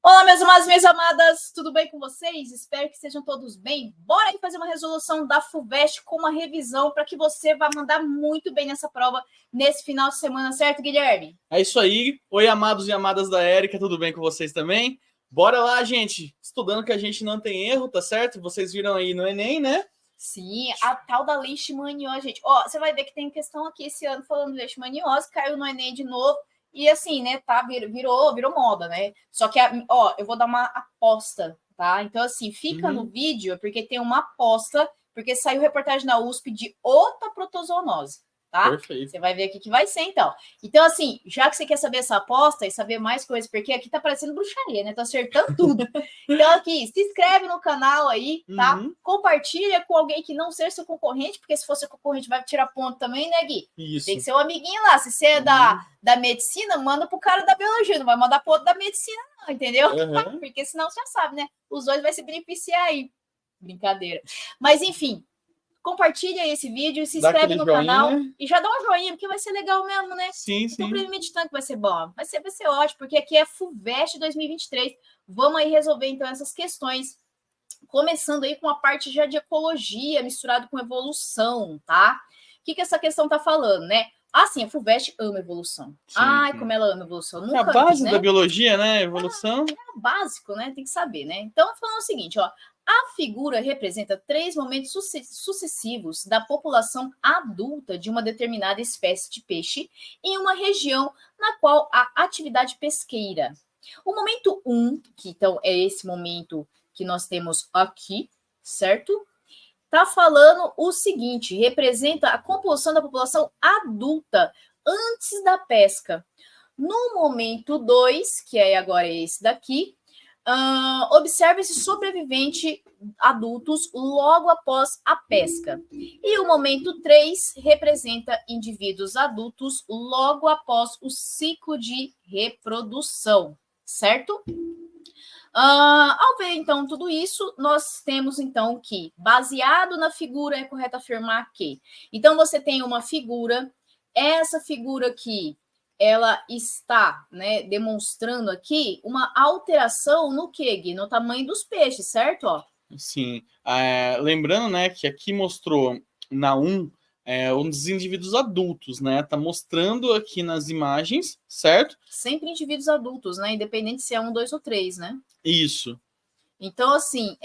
Olá, meus amados e minhas amadas, tudo bem com vocês? Espero que estejam todos bem. Bora aí fazer uma resolução da FUVEST com uma revisão para que você vá mandar muito bem nessa prova nesse final de semana, certo, Guilherme? É isso aí. Oi, amados e amadas da Érica, tudo bem com vocês também? Bora lá, gente. Estudando que a gente não tem erro, tá certo? Vocês viram aí no Enem, né? Sim, a tal da leishmaniose, gente. Ó, você vai ver que tem questão aqui esse ano falando de leishmaniose, caiu no Enem de novo. E assim, né, tá, virou moda, né? Só que, ó, eu vou dar uma aposta, tá? Então, assim, fica no vídeo, porque tem uma aposta, porque saiu reportagem na USP de outra protozoonose, tá? Perfeito. Você vai ver aqui que vai ser, então. Então, assim, já que você quer saber essa aposta e saber mais coisas, porque aqui tá parecendo bruxaria, né? Tá acertando tudo. Então, aqui, se inscreve no canal aí, tá? Compartilha com alguém que não seja seu concorrente, porque se for seu concorrente vai tirar ponto também, né, Gui? Isso. Tem que ser um amiguinho lá. Se você é da medicina, manda pro cara da biologia, não vai mandar pro outro da medicina, não, entendeu? Porque senão você já sabe, né? Os dois vai se beneficiar aí. Brincadeira. Mas, enfim, compartilha esse vídeo, se inscreve no canal e já dá um joinha, porque vai ser legal mesmo, né? Sim, sim. Tô premeditando que vai ser bom. Vai ser ótimo, porque aqui é FUVEST 2023. Vamos aí resolver, então, essas questões. Começando aí com a parte já de ecologia, misturado com evolução, tá? O que essa questão tá falando, né? Ah, sim, a FUVEST ama evolução. Sim, ai, sim. Como ela ama evolução. Nunca é a base antes, né? da biologia, né? Evolução. É o básico, né? Tem que saber, né? Então, falando o seguinte, ó. A figura representa 3 momentos sucessivos da população adulta de uma determinada espécie de peixe em uma região na qual há atividade pesqueira. O momento 1, que então é esse momento que nós temos aqui, certo? Tá falando o seguinte, representa a composição da população adulta antes da pesca. No momento 2, que é agora esse daqui, observa-se sobrevivente adultos logo após a pesca. E o momento 3 representa indivíduos adultos logo após o ciclo de reprodução, certo? Ao ver, então, tudo isso, nós temos, então, que, baseado na figura, é correto afirmar que... Então, você tem uma figura, essa figura aqui, ela está, né, demonstrando aqui uma alteração no quê, Gui? No tamanho dos peixes, certo? Ó. Sim. Lembrando, né, que aqui mostrou na 1 um dos indivíduos adultos, né? Tá mostrando aqui nas imagens, certo? Sempre indivíduos adultos, né? Independente se é 1, 2 ou 3, né? Isso. Então, assim,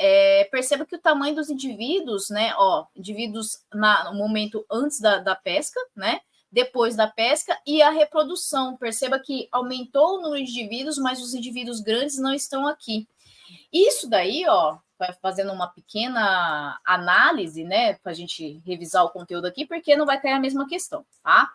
perceba que o tamanho dos indivíduos, né? Ó, indivíduos no momento antes da pesca, né? Depois da pesca e a reprodução. Perceba que aumentou o número de indivíduos, mas os indivíduos grandes não estão aqui. Isso daí, ó, fazendo uma pequena análise, né, para a gente revisar o conteúdo aqui, porque não vai cair a mesma questão, tá?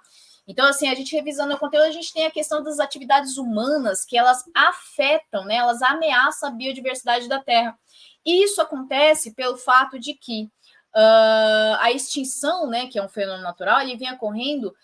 Então, assim, a gente revisando o conteúdo, a gente tem a questão das atividades humanas que elas afetam, né, elas ameaçam a biodiversidade da Terra. E isso acontece pelo fato de que a extinção, né, que é um fenômeno natural, ele vem ocorrendo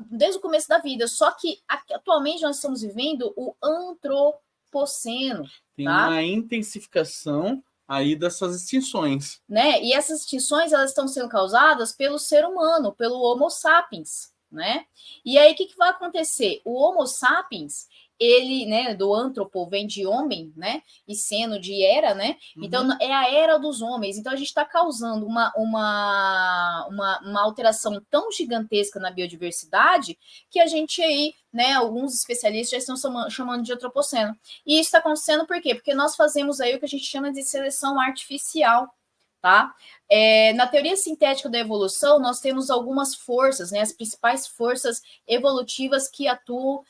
desde o começo da vida, só que atualmente nós estamos vivendo o antropoceno. Tem uma intensificação aí dessas extinções. Né? E essas extinções, elas estão sendo causadas pelo ser humano, pelo Homo sapiens, né? E aí, o que vai acontecer? O Homo sapiens, ele, né, do antropo vem de homem, né? E seno de era, né? Então, é a era dos homens. Então, a gente está causando uma alteração tão gigantesca na biodiversidade que a gente aí, né, alguns especialistas já estão chamando de antropoceno. E isso está acontecendo por quê? Porque nós fazemos aí o que a gente chama de seleção artificial, tá? Na teoria sintética da evolução, nós temos algumas forças, né, as principais forças evolutivas que atuam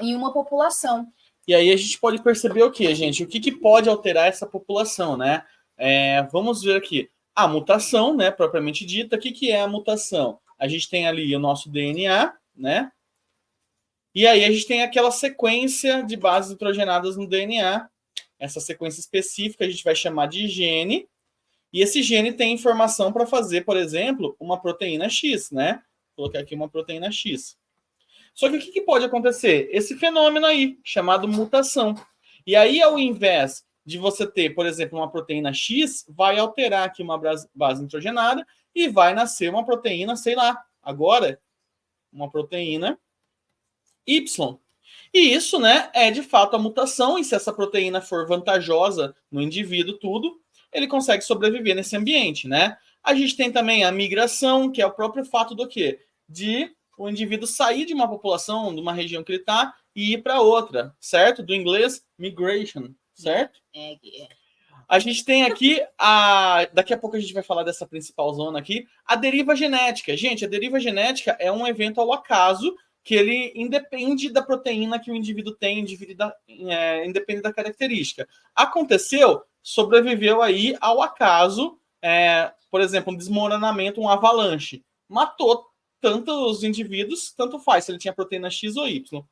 em uma população. E aí a gente pode perceber o que, gente? O que pode alterar essa população, né? Vamos ver aqui. A mutação, né, propriamente dita. O que é a mutação? A gente tem ali o nosso DNA, né? E aí a gente tem aquela sequência de bases nitrogenadas no DNA. Essa sequência específica a gente vai chamar de gene. E esse gene tem informação para fazer, por exemplo, uma proteína X, né? Vou colocar aqui uma proteína X. Só que o que pode acontecer? Esse fenômeno aí, chamado mutação. E aí, ao invés de você ter, por exemplo, uma proteína X, vai alterar aqui uma base nitrogenada e vai nascer uma proteína, sei lá, agora, uma proteína Y. E isso, né, é de fato a mutação, e se essa proteína for vantajosa no indivíduo, tudo, ele consegue sobreviver nesse ambiente, né? A gente tem também a migração, que é o próprio fato do quê? De o indivíduo sair de uma população, de uma região que ele está, e ir para outra, certo? Do inglês, migration, certo? A gente tem aqui, daqui a pouco a gente vai falar dessa principal zona aqui, a deriva genética. Gente, a deriva genética é um evento ao acaso que ele independe da proteína que o indivíduo tem, independe da característica. Aconteceu, sobreviveu aí ao acaso, por exemplo, um desmoronamento, um avalanche. Matou tantos indivíduos, tanto faz se ele tinha proteína X ou Y.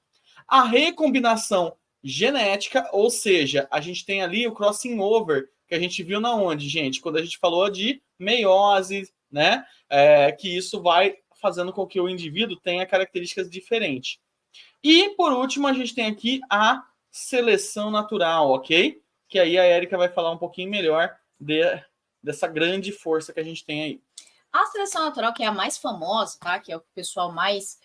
A recombinação genética, ou seja, a gente tem ali o crossing over, que a gente viu na onde, gente? Quando a gente falou de meiose, né? Que isso vai fazendo com que o indivíduo tenha características diferentes. E, por último, a gente tem aqui a seleção natural, ok? Que aí a Érica vai falar um pouquinho melhor dessa grande força que a gente tem aí. A seleção natural, que é a mais famosa, tá? Que é o que o pessoal mais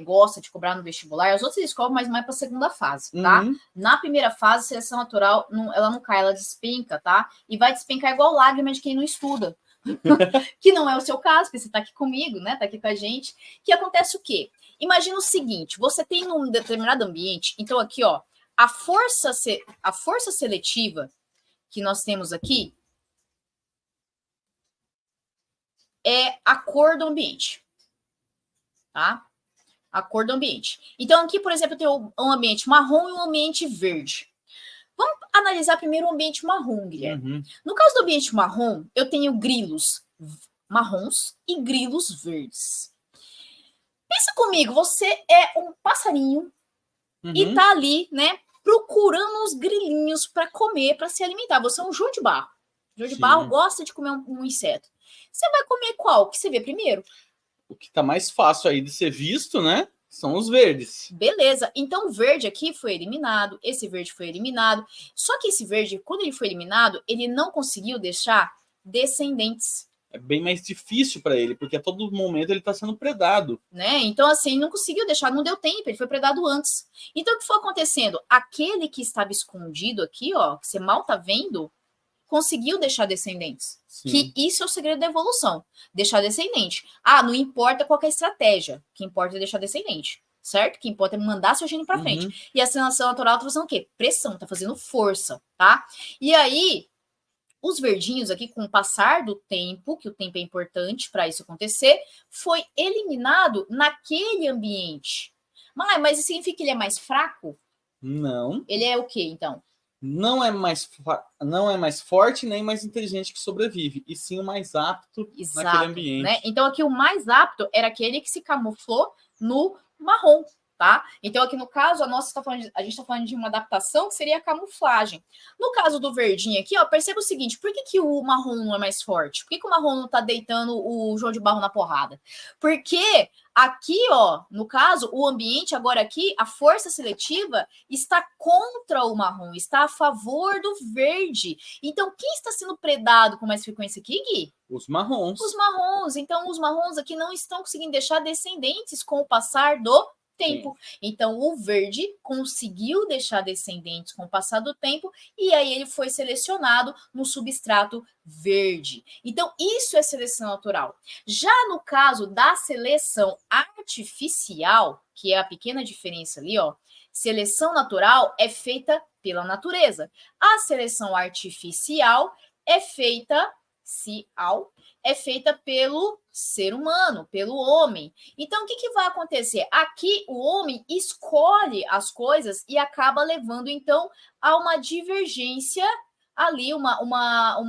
gosta de cobrar no vestibular, as outras eles cobram, mas mais para a segunda fase, tá? Uhum. Na primeira fase, a seleção natural, ela não cai, ela despenca, tá? E vai despencar igual lágrima de quem não estuda. Que não é o seu caso, porque você está aqui comigo, né? Tá aqui com a gente. Que acontece o quê? Imagina o seguinte: você tem num determinado ambiente, então aqui, ó, a força seletiva que nós temos aqui é a cor do ambiente, tá? A cor do ambiente. Então, aqui, por exemplo, eu tenho um ambiente marrom e um ambiente verde. Vamos analisar primeiro o ambiente marrom, Guilherme. Uhum. No caso do ambiente marrom, eu tenho grilos marrons e grilos verdes. Pensa comigo, você é um passarinho e tá ali, né, procurando os grilinhos para comer, para se alimentar. Você é um João de Barro. João de Barro gosta de comer um inseto. Você vai comer qual? O que você vê primeiro? O que tá mais fácil aí de ser visto, né? São os verdes. Beleza. Então, o verde aqui foi eliminado, esse verde foi eliminado. Só que esse verde, quando ele foi eliminado, ele não conseguiu deixar descendentes. É bem mais difícil para ele, porque a todo momento ele está sendo predado. Né? Então, assim, não conseguiu deixar, não deu tempo, ele foi predado antes. Então, o que foi acontecendo? Aquele que estava escondido aqui, ó, que você mal tá vendo, conseguiu deixar descendentes. Sim. Que isso é o segredo da evolução. Deixar descendente. Ah, não importa qual é a estratégia. O que importa é deixar descendente. Certo? O que importa é mandar seu gene para frente. E a seleção natural tá fazendo o quê? Pressão, tá fazendo força, tá? E aí, os verdinhos aqui, com o passar do tempo, que o tempo é importante para isso acontecer, foi eliminado naquele ambiente. Mas isso significa que ele é mais fraco? Não. Ele é o quê, então? Não é mais forte nem mais inteligente que sobrevive, e sim o mais apto naquele ambiente. Né? Então, aqui o mais apto era aquele que se camuflou no marrom, tá? Então, aqui no caso, a gente está falando de uma adaptação que seria a camuflagem. No caso do verdinho aqui, ó, perceba o seguinte: por que o marrom não é mais forte? Por que o marrom não está deitando o João de Barro na porrada? Porque aqui, ó, no caso, o ambiente agora aqui, a força seletiva está contra o marrom, está a favor do verde. Então, quem está sendo predado com mais frequência aqui, Gui? Os marrons. Os marrons. Então, os marrons aqui não estão conseguindo deixar descendentes com o passar do tempo. Sim. Então, o verde conseguiu deixar descendentes com o passar do tempo e aí ele foi selecionado no substrato verde. Então, isso é seleção natural. Já no caso da seleção artificial, que é a pequena diferença ali, ó, seleção natural é feita pela natureza. A seleção artificial é feita pelo ser humano, pelo homem. Então, o que vai acontecer? Aqui, o homem escolhe as coisas e acaba levando, então, a uma divergência ali, uma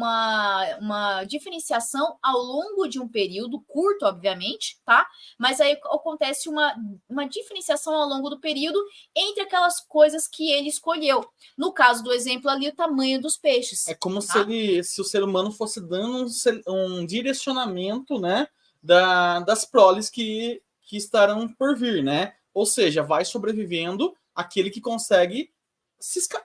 diferenciação ao longo de um período curto, obviamente, tá? Mas aí acontece uma diferenciação ao longo do período entre aquelas coisas que ele escolheu. No caso do exemplo ali, o tamanho dos peixes. É como se o ser humano fosse dando um direcionamento, né, das proles que estarão por vir, né? Ou seja, vai sobrevivendo aquele que consegue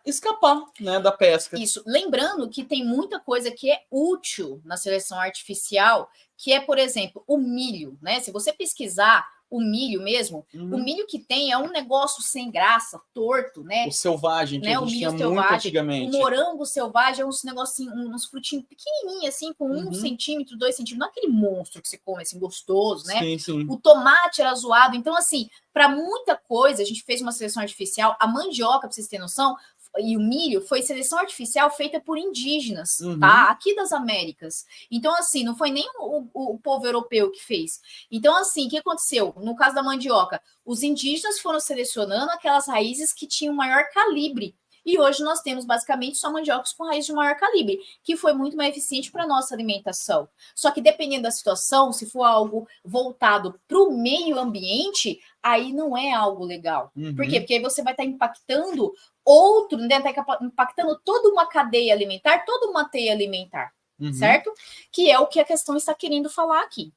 escapar, né, da pesca. Isso. Lembrando que tem muita coisa que é útil na seleção artificial, que é, por exemplo, o milho, né? Se você pesquisar o milho mesmo, Uhum. o milho que tem é um negócio sem graça, torto, né? O selvagem, que né? a O gente milho tinha muito selvagem, o antigamente. morango selvagem é uns negocinhos, uns frutinhos pequenininhos, assim, com 1 centímetro, 2 centímetros, não é aquele monstro que se come, assim, gostoso, né? Sim, sim. O tomate era zoado. Então, assim, para muita coisa, a gente fez uma seleção artificial. A mandioca, para vocês terem noção, e o milho foi seleção artificial feita por indígenas, tá? Aqui das Américas. Então, assim, não foi nem o povo europeu que fez. Então, assim, o que aconteceu? No caso da mandioca, os indígenas foram selecionando aquelas raízes que tinham maior calibre. E hoje nós temos basicamente só mandiocas com raiz de maior calibre, que foi muito mais eficiente para a nossa alimentação. Só que dependendo da situação, se for algo voltado para o meio ambiente, aí não é algo legal. Por quê? Porque aí você vai estar impactando outro, né? Tá impactando toda uma cadeia alimentar, toda uma teia alimentar, certo? Que é o que a questão está querendo falar aqui.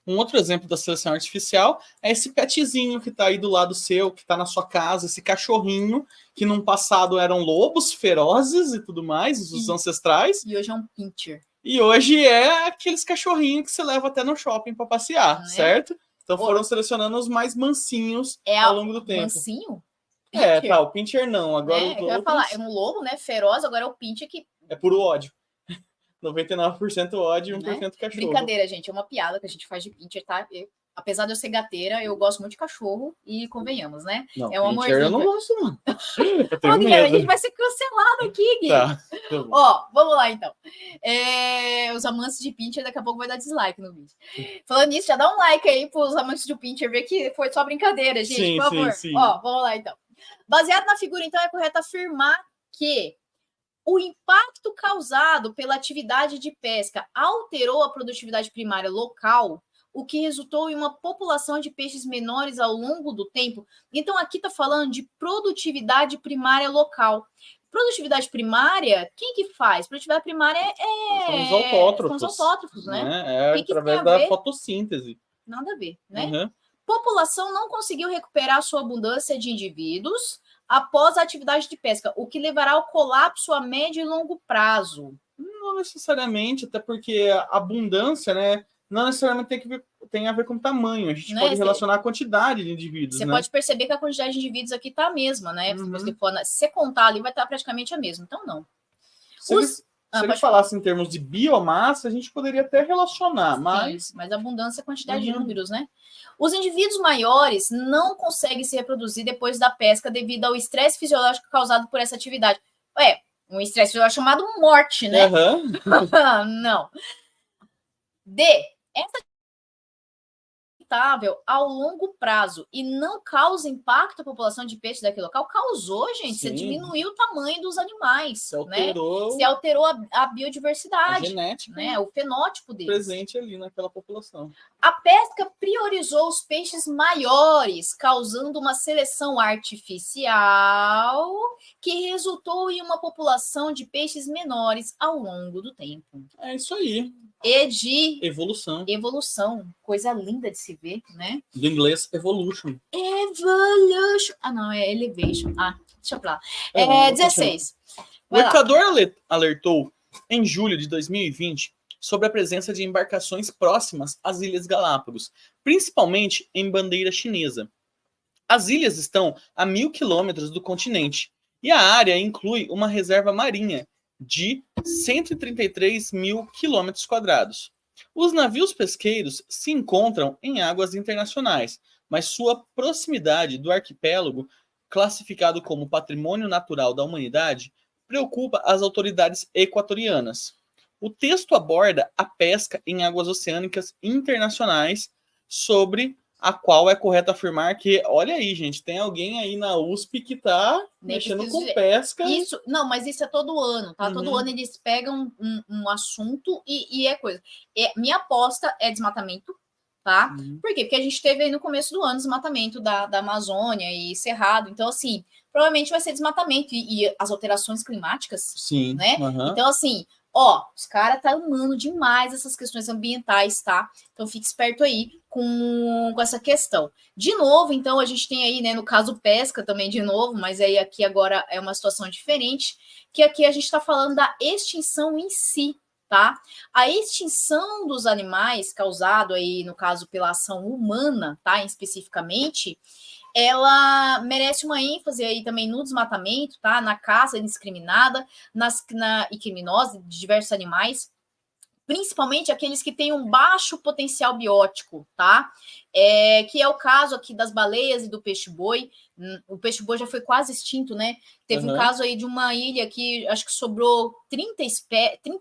Um outro exemplo da seleção artificial é esse petzinho que está aí do lado seu, que está na sua casa, esse cachorrinho, que num passado eram lobos ferozes e tudo mais, os ancestrais. E hoje é um pincher. E hoje é aqueles cachorrinhos que você leva até no shopping para passear, certo? Então foram selecionando os mais mansinhos ao longo do tempo. Mansinho? Pincher. Tá, o pincher não. Agora os outros... Eu ia falar, é um lobo, né, feroz, agora é o pincher que... É puro ódio. 99% ódio e 1% cachorro. Brincadeira, gente, é uma piada que a gente faz de pincher, tá? Apesar de eu ser gateira, eu gosto muito de cachorro e convenhamos, né? Não, é um amorzinho. Eu não gosto, não. Eu tenho medo. A gente vai ser cancelado aqui, Gui. Tá. Ó, vamos lá, então. Os amantes de pincher, daqui a pouco vai dar dislike no vídeo. Falando nisso, já dá um like aí pros amantes de pincher, ver que foi só brincadeira, gente, sim, por favor. Sim. Ó, vamos lá, então. Baseado na figura, então, é correto afirmar que o impacto causado pela atividade de pesca alterou a produtividade primária local, o que resultou em uma população de peixes menores ao longo do tempo. Então, aqui está falando de produtividade primária local. Produtividade primária, quem que faz? Produtividade primária são os autótrofos. São os autótrofos, né? É através da fotossíntese. Nada a ver, né? População não conseguiu recuperar sua abundância de indivíduos após a atividade de pesca, o que levará ao colapso a médio e longo prazo. Não necessariamente, até porque a abundância, né, não necessariamente tem a ver com tamanho. A gente pode relacionar a quantidade de indivíduos. Você pode perceber que a quantidade de indivíduos aqui está a mesma, né? Se você contar ali, vai estar praticamente a mesma. Então, não. Se ele falasse em termos de biomassa, a gente poderia até relacionar, mas... Sim, mas abundância é quantidade de números, né? Os indivíduos maiores não conseguem se reproduzir depois da pesca devido ao estresse fisiológico causado por essa atividade. Um estresse fisiológico chamado morte, né? Não. Essa ao longo prazo e não causa impacto à população de peixe daquele local, causou, gente. Sim. Você diminuiu o tamanho dos animais, se alterou a biodiversidade, a genética, né? O fenótipo deles. Presente ali naquela população. A pesca priorizou os peixes maiores, causando uma seleção artificial que resultou em uma população de peixes menores ao longo do tempo. É isso aí. E de evolução. Coisa linda de se ver, né? Do inglês, evolution. Evolution. Ah, não, é elevation. Deixa pra lá. 16. O Equador alertou em julho de 2020 sobre a presença de embarcações próximas às Ilhas Galápagos, principalmente em bandeira chinesa. As ilhas estão a 1.000 quilômetros do continente e a área inclui uma reserva marinha de 133 mil quilômetros quadrados. Os navios pesqueiros se encontram em águas internacionais, mas sua proximidade do arquipélago, classificado como Patrimônio Natural da Humanidade, preocupa as autoridades equatorianas. O texto aborda a pesca em águas oceânicas internacionais, sobre a qual é correto afirmar que, olha aí, gente, tem alguém aí na USP que está mexendo com pesca. Isso, não, mas isso é todo ano, tá? Todo ano eles pegam um assunto e é coisa. Minha aposta é desmatamento, tá? Por quê? Porque a gente teve aí no começo do ano desmatamento da Amazônia e Cerrado, então, assim, provavelmente vai ser desmatamento e as alterações climáticas, sim, né? Então, assim, os caras tá amando demais essas questões ambientais, tá? Então fique esperto aí com essa questão. De novo, então, a gente tem aí, né, no caso pesca também de novo, mas aí aqui agora é uma situação diferente, que aqui a gente está falando da extinção em si, tá? A extinção dos animais, causado aí, no caso, pela ação humana, tá? Especificamente, ela merece uma ênfase aí também no desmatamento, tá? Na caça indiscriminada e criminosa de diversos animais, principalmente aqueles que têm um baixo potencial biótico, tá? Que é o caso aqui das baleias e do peixe-boi. O peixe-boi já foi quase extinto, né? Teve um caso aí de uma ilha que acho que sobrou 30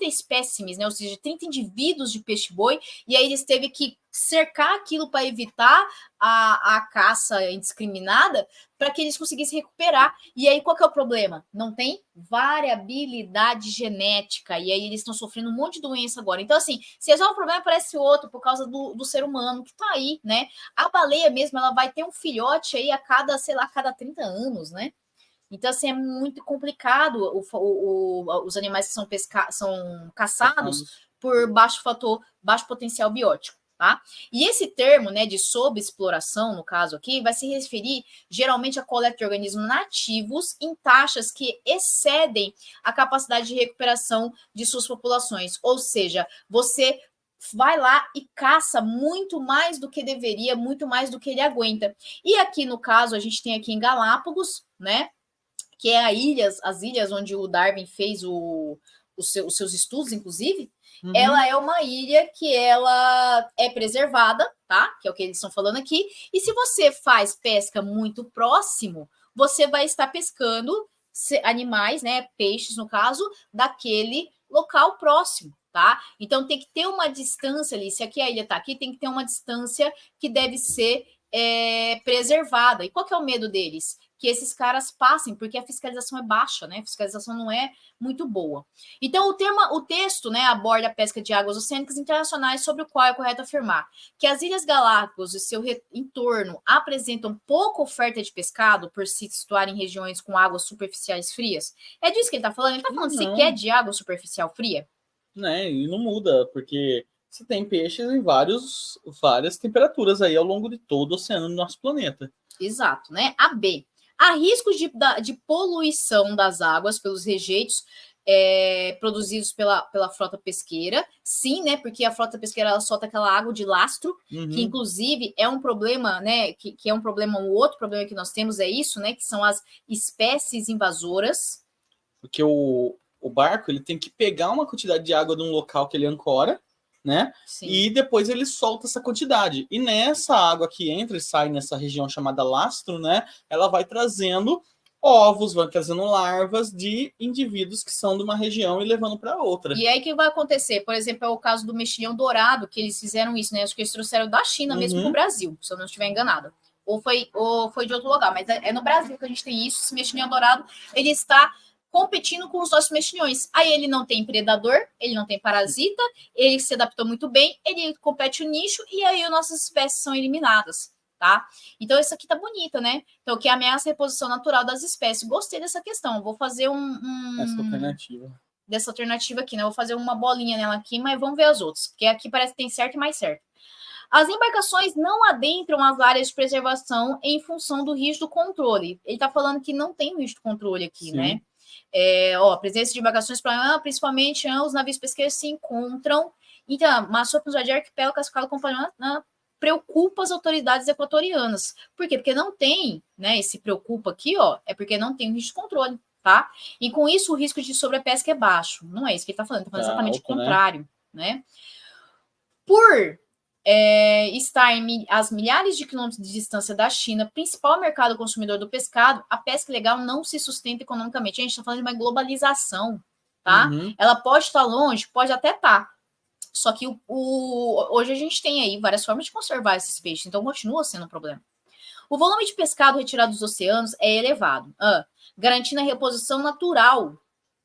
espécimes, né? Ou seja, 30 indivíduos de peixe-boi, e aí eles teve que cercar aquilo para evitar a caça indiscriminada, para que eles conseguissem recuperar. E aí, qual que é o problema? Não tem variabilidade genética, e aí eles estão sofrendo um monte de doença agora. Então, assim, se resolve um problema, aparece outro, por causa do ser humano que tá aí, né? A baleia mesmo, ela vai ter um filhote aí a cada, sei lá, a cada 30 anos, né? Então, assim, é muito complicado os animais que são caçados por baixo potencial biótico, tá? E esse termo, né, de sobreexploração, no caso aqui, vai se referir geralmente à coleta de organismos nativos em taxas que excedem a capacidade de recuperação de suas populações. Ou seja, você vai lá e caça muito mais do que deveria, muito mais do que ele aguenta. E aqui, no caso, a gente tem aqui em Galápagos, né, que é as ilhas onde o Darwin fez os seus estudos, inclusive, ela é uma ilha que ela é preservada, tá? Que é o que eles estão falando aqui. E se você faz pesca muito próximo, você vai estar pescando animais, né? Peixes, no caso, daquele local próximo, tá? Então tem que ter uma distância ali. Se aqui a ilha está aqui, tem que ter uma distância que deve ser preservada. E qual que é o medo deles? Que esses caras passem, porque a fiscalização é baixa, né? A fiscalização não é muito boa. Então, o texto, né, aborda a pesca de águas oceânicas internacionais, sobre o qual é correto afirmar que as Ilhas Galápagos e seu entorno apresentam pouca oferta de pescado por se situar em regiões com águas superficiais frias. É disso que ele está falando? Ele está falando sequer de água superficial fria? Né, e não muda, porque você tem peixes em várias temperaturas aí ao longo de todo o oceano do nosso planeta. Exato, né? A B. Há riscos de poluição das águas pelos rejeitos produzidos pela frota pesqueira. Sim, né? Porque a frota pesqueira ela solta aquela água de lastro, que inclusive é um problema, né? Que é um problema, um outro problema que nós temos é isso, né? Que são as espécies invasoras. Porque o barco ele tem que pegar uma quantidade de água de um local que ele ancora, né? Sim. E depois ele solta essa quantidade. E nessa água que entra e sai nessa região chamada lastro, né? Ela vai trazendo ovos, vai trazendo larvas de indivíduos que são de uma região e levando para outra. E aí o que vai acontecer? Por exemplo, é o caso do mexilhão dourado, que eles fizeram isso, né? Acho que eles trouxeram da China mesmo para o Brasil, se eu não estiver enganado. Ou foi de outro lugar, mas é no Brasil que a gente tem isso. Esse mexilhão dourado, ele está competindo com os nossos mexilhões. Aí ele não tem predador, ele não tem parasita, ele se adaptou muito bem, ele compete o nicho e aí as nossas espécies são eliminadas, tá? Então isso aqui tá bonita, né? Então que ameaça a reposição natural das espécies. Gostei dessa questão. Vou fazer dessa alternativa aqui, né? Vou fazer uma bolinha nela aqui, mas vamos ver as outras, porque aqui parece que tem certo e mais certo. As embarcações não adentram as áreas de preservação em função do rígido controle. Ele está falando que não tem rígido controle aqui, sim, né? A presença de embarcações, principalmente os navios pesqueiros se encontram. Então, mas de arquipélago classificado como preocupa as autoridades equatorianas. Por quê? Porque não tem, né? Esse preocupa aqui, é porque não tem o risco de controle, tá? E com isso o risco de sobrepesca é baixo. Não é isso que ele está falando, está falando exatamente o contrário, né? Por estar a milhares de quilômetros de distância da China, principal mercado consumidor do pescado, a pesca ilegal não se sustenta economicamente. A gente está falando de uma globalização, tá? Ela pode estar longe, pode até estar. Só que hoje a gente tem aí várias formas de conservar esses peixes, então continua sendo um problema. O volume de pescado retirado dos oceanos é elevado, garantindo a reposição natural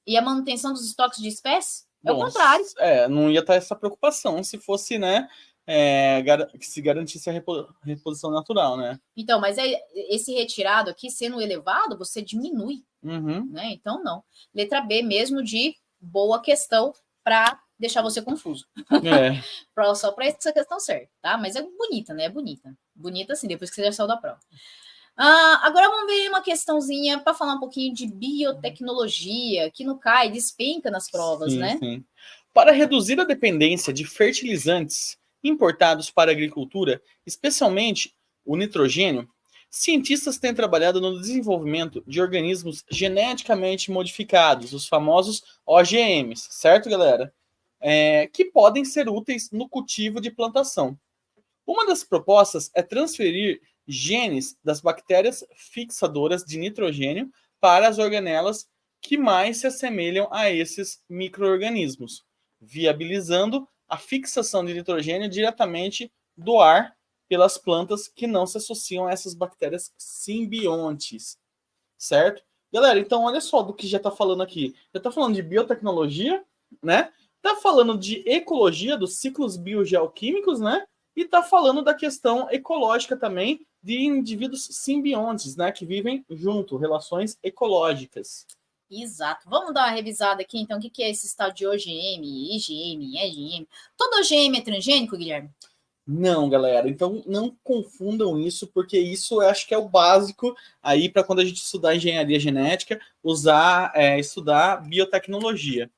e a manutenção dos estoques de espécies. É o contrário. Não ia estar essa preocupação se fosse, né? Que se garantisse a reposição natural, né? Então, mas esse retirado aqui, sendo elevado, você diminui, né? Então, não. Letra B mesmo de boa questão para deixar você confuso. Só para essa questão certa, tá? Mas é bonita, né? É bonita. Bonita, assim, depois que você já saiu da prova. Agora vamos ver uma questãozinha para falar um pouquinho de biotecnologia, que não cai, despenca nas provas, sim, né? Sim. Para reduzir a dependência de fertilizantes importados para a agricultura, especialmente o nitrogênio, cientistas têm trabalhado no desenvolvimento de organismos geneticamente modificados, os famosos OGMs, certo, galera? Que podem ser úteis no cultivo de plantação. Uma das propostas é transferir genes das bactérias fixadoras de nitrogênio para as organelas que mais se assemelham a esses micro-organismos, viabilizando a fixação de nitrogênio diretamente do ar pelas plantas que não se associam a essas bactérias simbiontes, certo? Galera, então olha só do que já está falando aqui. Já está falando de biotecnologia, né? Está falando de ecologia, dos ciclos biogeoquímicos, né? E está falando da questão ecológica também de indivíduos simbiontes, né? Que vivem junto, relações ecológicas. Exato. Vamos dar uma revisada aqui, então, o que é esse tal de OGM, IgM, EGM? Todo OGM é transgênico, Guilherme? Não, galera. Então, não confundam isso, porque isso eu acho que é o básico aí para quando a gente estudar engenharia genética, estudar biotecnologia.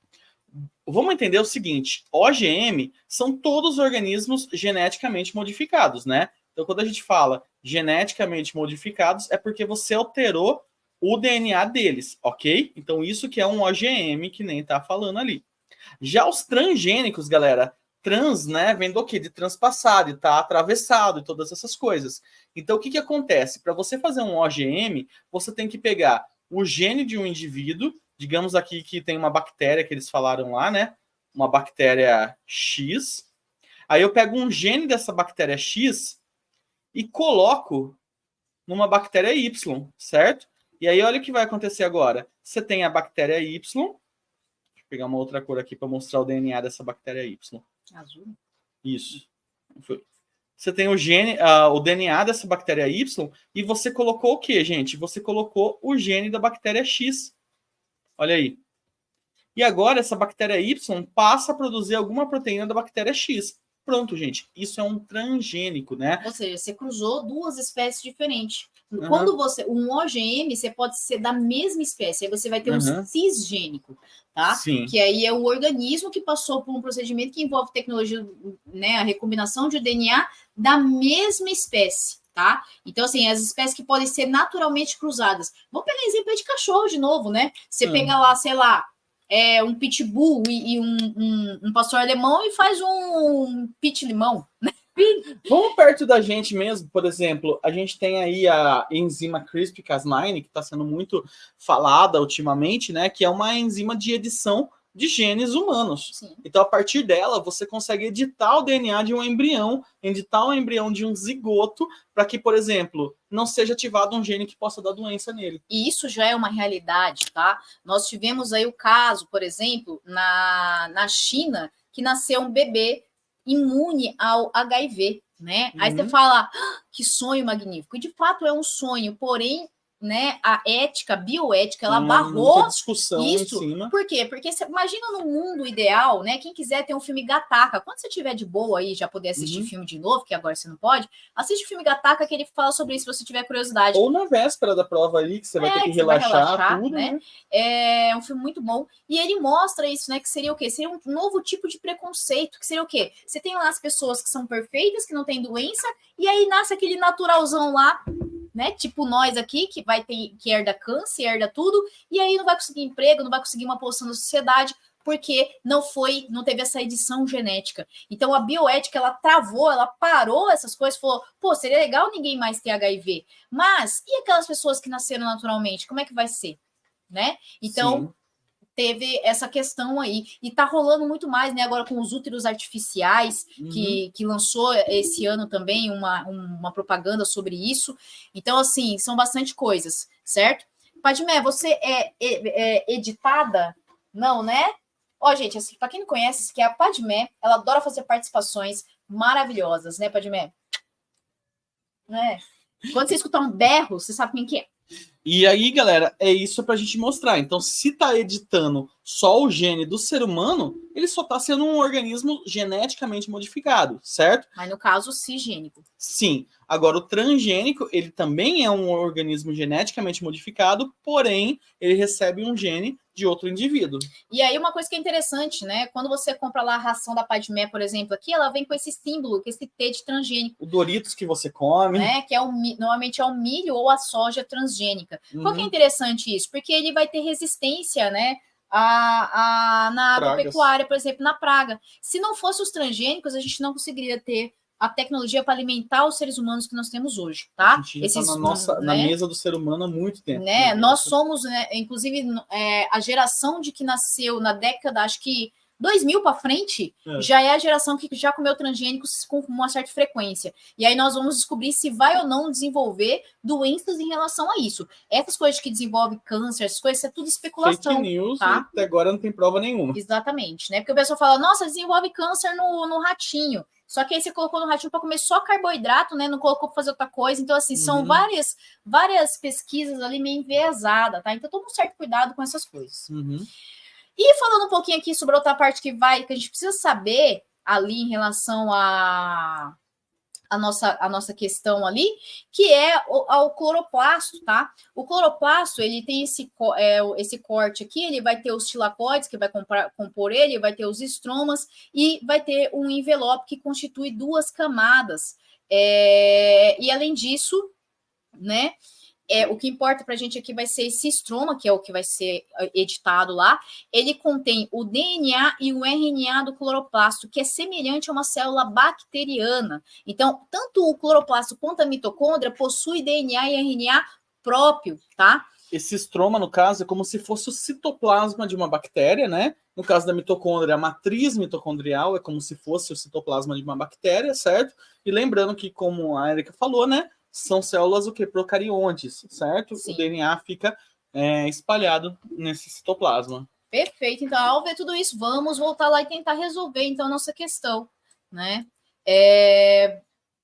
Vamos entender o seguinte: OGM são todos os organismos geneticamente modificados, né? Então, quando a gente fala geneticamente modificados, é porque você alterou o DNA deles, ok? Então, isso que é um OGM, que nem tá falando ali. Já os transgênicos, galera, trans, né, vem do quê? De transpassado, e tá atravessado e todas essas coisas. Então, o que acontece? Para você fazer um OGM, você tem que pegar o gene de um indivíduo, digamos aqui que tem uma bactéria que eles falaram lá, né? Uma bactéria X. Aí eu pego um gene dessa bactéria X e coloco numa bactéria Y, certo? E aí olha o que vai acontecer agora. Você tem a bactéria Y. Deixa eu pegar uma outra cor aqui para mostrar o DNA dessa bactéria Y. Azul. Isso. Você tem o DNA dessa bactéria Y e você colocou o que, gente? Você colocou o gene da bactéria X. Olha aí. E agora essa bactéria Y passa a produzir alguma proteína da bactéria X. Pronto, gente. Isso é um transgênico, né? Ou seja, você cruzou duas espécies diferentes. Uhum. Quando um OGM, você pode ser da mesma espécie, aí você vai ter um cisgênico, tá? Sim. Que aí é o organismo que passou por um procedimento que envolve tecnologia, né, a recombinação de DNA da mesma espécie, tá? Então, assim, as espécies que podem ser naturalmente cruzadas. Vamos pegar exemplo de cachorro de novo, né? Você pega lá, sei lá, um pitbull e um pastor alemão e faz um pit limão, né? Vamos perto da gente mesmo, por exemplo, a gente tem aí a enzima CRISPR-Cas9, que está sendo muito falada ultimamente, né? Que é uma enzima de edição de genes humanos. Sim. Então, a partir dela, você consegue editar o DNA de um embrião, editar o embrião de um zigoto, para que, por exemplo, não seja ativado um gene que possa dar doença nele. E isso já é uma realidade, tá? Nós tivemos aí o caso, por exemplo, na China, que nasceu um bebê imune ao HIV, né? Aí você fala, que sonho magnífico. E de fato é um sonho, porém, né, a ética, a bioética, ela barrou discussão isso. em cima. Por quê? Porque você imagina no mundo ideal, né? Quem quiser ter um filme Gataca, quando você tiver de boa aí, já poder assistir filme de novo, que agora você não pode, assiste o filme Gataca, que ele fala sobre isso, se você tiver curiosidade. Ou na véspera da prova ali, que você vai ter que relaxar tudo, né? É um filme muito bom. E ele mostra isso, né? Que seria o quê? Seria um novo tipo de preconceito, que seria o quê? Você tem lá as pessoas que são perfeitas, que não têm doença, e aí nasce aquele naturalzão lá, né? Tipo nós aqui, que vai ter, que herda câncer, herda tudo, e aí não vai conseguir emprego, não vai conseguir uma posição na sociedade, porque não teve essa edição genética. Então a bioética, ela travou, ela parou essas coisas, falou, pô, seria legal ninguém mais ter HIV, mas e aquelas pessoas que nasceram naturalmente, como é que vai ser, né? Então, sim, teve essa questão aí, e tá rolando muito mais, né, agora com os úteros artificiais, que lançou esse ano também uma propaganda sobre isso. Então, assim, são bastante coisas, certo? Padmé, você é editada? Não, né? Ó, gente, assim, para quem não conhece, que é a Padmé, ela adora fazer participações maravilhosas, né, Padmé? Né? Quando você escutar um berro, você sabe quem que é. E aí, galera, é isso pra gente mostrar. Então, se tá editando Só o gene do ser humano, ele só está sendo um organismo geneticamente modificado, certo? Mas no caso, cisgênico. Sim. Agora, o transgênico, ele também é um organismo geneticamente modificado, porém, ele recebe um gene de outro indivíduo. E aí, uma coisa que é interessante, né? Quando você compra lá a ração da Padmé, por exemplo, aqui, ela vem com esse símbolo, com esse T de transgênico. O Doritos que você come. Né? Que é normalmente é o milho ou a soja transgênica. Por que é interessante isso? Porque ele vai ter resistência, né? Na agropecuária, por exemplo, na praga. Se não fosse os transgênicos, a gente não conseguiria ter a tecnologia para alimentar os seres humanos que nós temos hoje, tá? A gente está na mesa do ser humano há muito tempo. Né? Nós somos, né, inclusive, a geração de que nasceu na década, acho que 2000 para frente, já é a geração que já comeu transgênicos com uma certa frequência. E aí nós vamos descobrir se vai ou não desenvolver doenças em relação a isso. Essas coisas que desenvolvem câncer, essas coisas, é tudo especulação. Fake news, tá? Até agora não tem prova nenhuma. Exatamente, né? Porque o pessoal fala, nossa, desenvolve câncer no ratinho. Só que aí você colocou no ratinho para comer só carboidrato, né? Não colocou para fazer outra coisa. Então, assim, são várias pesquisas ali meio enviesadas, tá? Então, toma um certo cuidado com essas coisas. E falando um pouquinho aqui sobre outra parte que a gente precisa saber ali em relação a nossa questão ali, que é o cloroplasto, tá? O cloroplasto, ele tem esse corte aqui, ele vai ter os tilacoides, que vai compor ele, vai ter os estromas, e vai ter um envelope que constitui 2 camadas. E além disso, né, o que importa para a gente aqui vai ser esse estroma, que é o que vai ser editado lá. Ele contém o DNA e o RNA do cloroplasto, que é semelhante a uma célula bacteriana. Então, tanto o cloroplasto quanto a mitocôndria possui DNA e RNA próprio, tá? Esse estroma, no caso, é como se fosse o citoplasma de uma bactéria, né? No caso da mitocôndria, a matriz mitocondrial é como se fosse o citoplasma de uma bactéria, certo? E lembrando que, como a Erika falou, né? São células o que? Procariontes, certo? Sim. O DNA fica espalhado nesse citoplasma. Perfeito. Então, ao ver tudo isso, vamos voltar lá e tentar resolver, então, a nossa questão, né?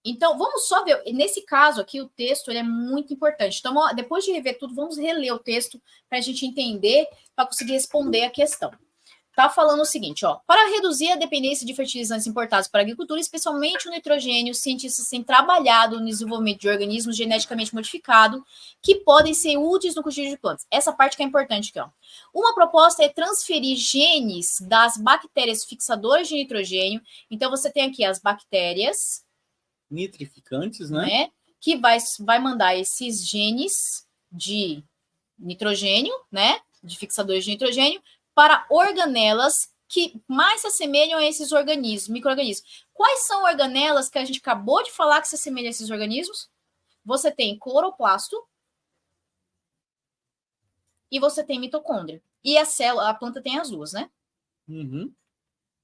Então, vamos só ver. Nesse caso aqui, o texto ele é muito importante. Então, depois de rever tudo, vamos reler o texto para a gente entender, para conseguir responder a questão. Tá falando o seguinte, ó, para reduzir a dependência de fertilizantes importados para a agricultura, especialmente o nitrogênio, os cientistas têm trabalhado no desenvolvimento de organismos geneticamente modificados que podem ser úteis no cultivo de plantas. Essa parte que é importante aqui, ó. Uma proposta é transferir genes das bactérias fixadoras de nitrogênio. Então, você tem aqui as bactérias nitrificantes, né? Que vai mandar esses genes de nitrogênio, né? De fixadores de nitrogênio, para organelas que mais se assemelham a esses organismos, micro-organismos. Quais são organelas que a gente acabou de falar que se assemelham a esses organismos? Você tem cloroplasto e você tem mitocôndria. E a planta tem as 2, né?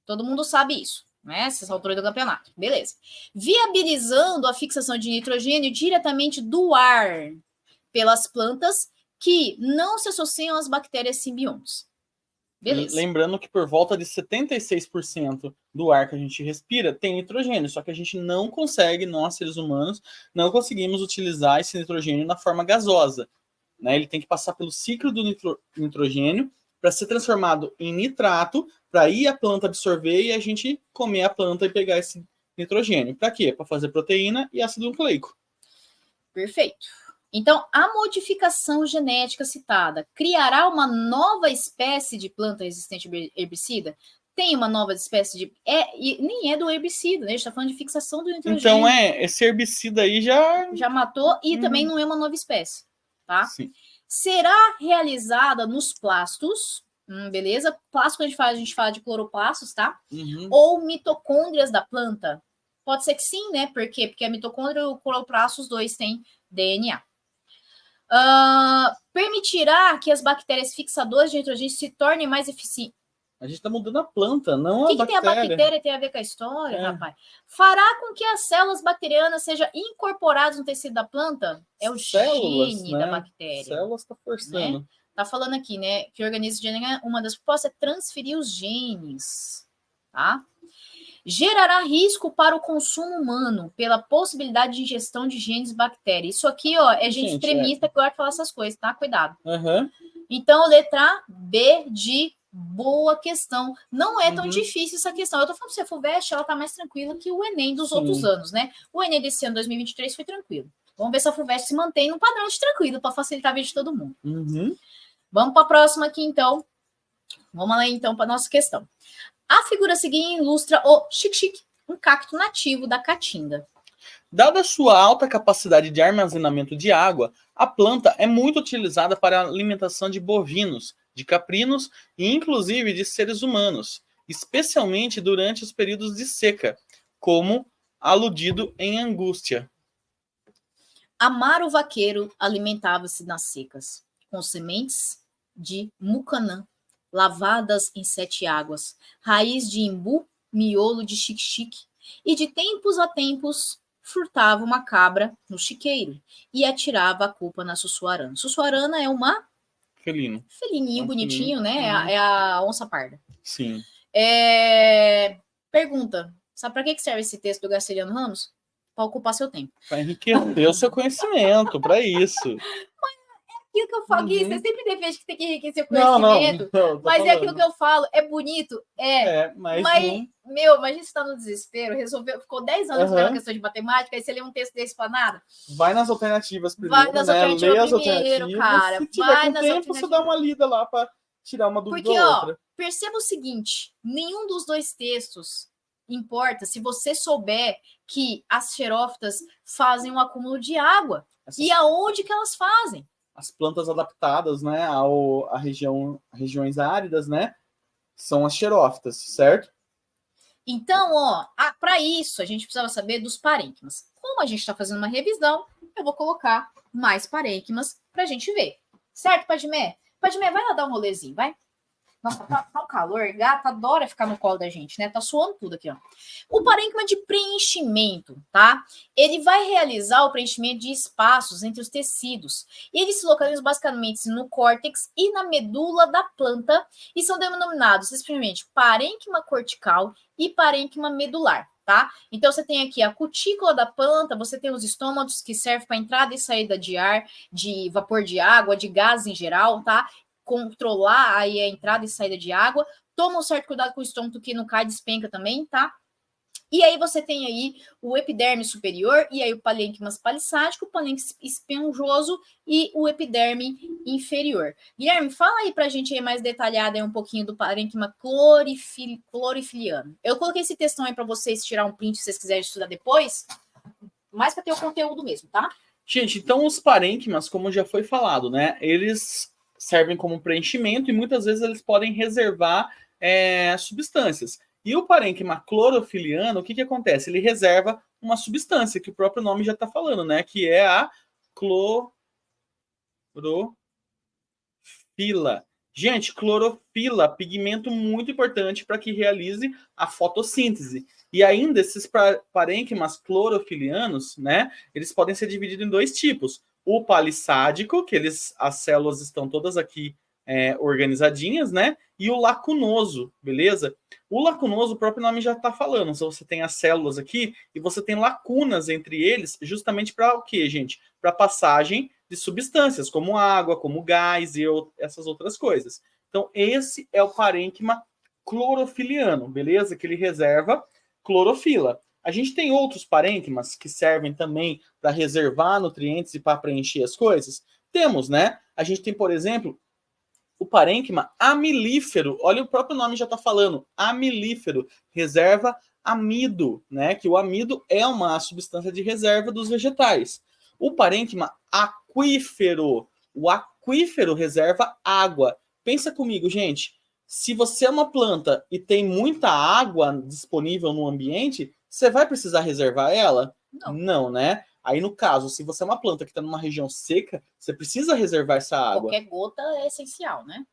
Todo mundo sabe isso, né? Essas alturas do campeonato. Beleza. Viabilizando a fixação de nitrogênio diretamente do ar pelas plantas que não se associam às bactérias simbiontes. Beleza. Lembrando que por volta de 76% do ar que a gente respira tem nitrogênio, só que a gente não consegue, nós seres humanos, não conseguimos utilizar esse nitrogênio na forma gasosa, né? Ele tem que passar pelo ciclo do nitrogênio para ser transformado em nitrato, para ir a planta absorver e a gente comer a planta e pegar esse nitrogênio. Para quê? Para fazer proteína e ácido nucleico. Perfeito. Então, a modificação genética citada criará uma nova espécie de planta resistente herbicida? Tem uma nova espécie de... e nem é do herbicida, né? A gente está falando de fixação do nitrogênio. Então, esse herbicida aí já matou e também não é uma nova espécie, tá? Sim. Será realizada nos plastos, beleza? Plástico a gente fala de cloroplastos, tá? Ou mitocôndrias da planta? Pode ser que sim, né? Por quê? Porque a mitocôndria e o cloroplasto, os dois têm DNA. Permitirá que as bactérias fixadoras de nitrogênio se tornem mais eficientes. A gente está mudando a planta, não a bactéria. O que tem a bactéria tem a ver com a história, rapaz? Fará com que as células bacterianas sejam incorporadas no tecido da planta? É o gene da bactéria. Células está forçando. Né? Tá falando aqui, né? Que o organismo genético, uma das propostas é transferir os genes, tá? Gerará risco para o consumo humano pela possibilidade de ingestão de genes bactérias. Isso aqui, ó, é gente extremista que gosta de falar essas coisas, tá? Cuidado. Então, letra B de Boa questão. Não é tão Uhum. difícil essa questão. Eu tô falando pra você, a FUVEST, ela tá mais tranquila que o Enem dos Sim. outros anos, né? O Enem desse ano, 2023, foi tranquilo. Vamos ver se a FUVEST se mantém num padrão de tranquilo para facilitar a vida de todo mundo. Uhum. Vamos para a próxima aqui, então. Vamos lá, então, para nossa questão. A figura seguinte ilustra o xique-xique, um cacto nativo da Caatinga. Dada sua alta capacidade de armazenamento de água, a planta é muito utilizada para a alimentação de bovinos, de caprinos e inclusive de seres humanos, especialmente durante os períodos de seca, como aludido em Angústia. Amaro vaqueiro alimentava-se nas secas, com sementes de mucanã, lavadas em 7 águas, raiz de imbu, miolo de xique-xique, e de tempos a tempos furtava uma cabra no chiqueiro e atirava a culpa na sussuarana. Sussuarana é uma Felino. felininho bonitinho, Felino. né? Uhum. É a onça parda. Sim. Pergunta: sabe para que serve esse texto do Graciliano Ramos? Para ocupar seu tempo. Para enriquecer o seu conhecimento, para isso. Aquilo que eu falo, Gui, Uhum. você sempre defende que tem que enriquecer o Não, conhecimento, tô mas falando. é aquilo que eu falo, é bonito, mas não... Meu, mas a gente está no desespero, ficou 10 anos Uhum. estudando questão de matemática, aí você lê um texto desse para nada. Vai nas alternativas primeiro, Vai nas né? alternativas Lê as primeiro, alternativas. cara. Se tiver Vai com nas tempo, alternativas. você dá uma lida lá para tirar uma dúvida Porque, ou ó, outra. perceba o seguinte, nenhum dos dois textos importa se você souber que as xerófitas fazem um acúmulo de água. E aonde que elas fazem? As plantas adaptadas, né, a regiões áridas, né, são as xerófitas, certo? Então, ó, para isso a gente precisava saber dos parênquimas. Como a gente está fazendo uma revisão, eu vou colocar mais parênquimas para a gente ver. Certo, Padmé? Padmé, vai lá dar um rolezinho, vai. Nossa, tá um calor, gata adora ficar no colo da gente, né? Tá suando tudo aqui, ó. O parênquima de preenchimento, tá? Ele vai realizar o preenchimento de espaços entre os tecidos. E eles se localizam basicamente no córtex e na medula da planta e são denominados, especialmente, parênquima cortical e parênquima medular, tá? Então, você tem aqui a cutícula da planta, você tem os estômatos que servem para entrada e saída de ar, de vapor de água, de gás em geral, tá? Controlar aí a entrada e saída de água. Toma um certo cuidado com o estômago que não cai, despenca também, tá? E aí você tem aí o epiderme superior, e aí o parênquima palissático, o parênquima esponjoso e o epiderme inferior. Guilherme, fala aí pra gente aí mais detalhado aí um pouquinho do parênquima clorifiliano. Eu coloquei esse textão aí para vocês tirar um print se vocês quiserem estudar depois, mais para ter o conteúdo mesmo, tá? Gente, então os parênquimas, como já foi falado, né, eles servem como preenchimento e muitas vezes eles podem reservar substâncias. E o parênquima clorofiliano, o que acontece? Ele reserva uma substância, que o próprio nome já está falando, né? Que é a clorofila. Gente, clorofila, pigmento muito importante para que realize a fotossíntese. E ainda esses parênquimas clorofilianos, né? Eles podem ser divididos em 2 tipos. O palissádico, que as células estão todas aqui organizadinhas, né? E o lacunoso, beleza? O lacunoso, o próprio nome já está falando. Então, você tem as células aqui e você tem lacunas entre eles, justamente para o quê, gente? Para passagem de substâncias, como água, como gás e essas outras coisas. Então, esse é o parênquima clorofiliano, beleza? Que ele reserva clorofila. A gente tem outros parênquimas que servem também para reservar nutrientes e para preencher as coisas? Temos, né? A gente tem, por exemplo, o parênquima amilífero. Olha, o próprio nome já está falando. Amilífero. Reserva amido, né? Que o amido é uma substância de reserva dos vegetais. O parênquima aquífero. O aquífero reserva água. Pensa comigo, gente. Se você é uma planta e tem muita água disponível no ambiente, você vai precisar reservar ela? Não, né? Aí, no caso, se você é uma planta que está numa região seca, você precisa reservar essa água. Qualquer gota é essencial, né?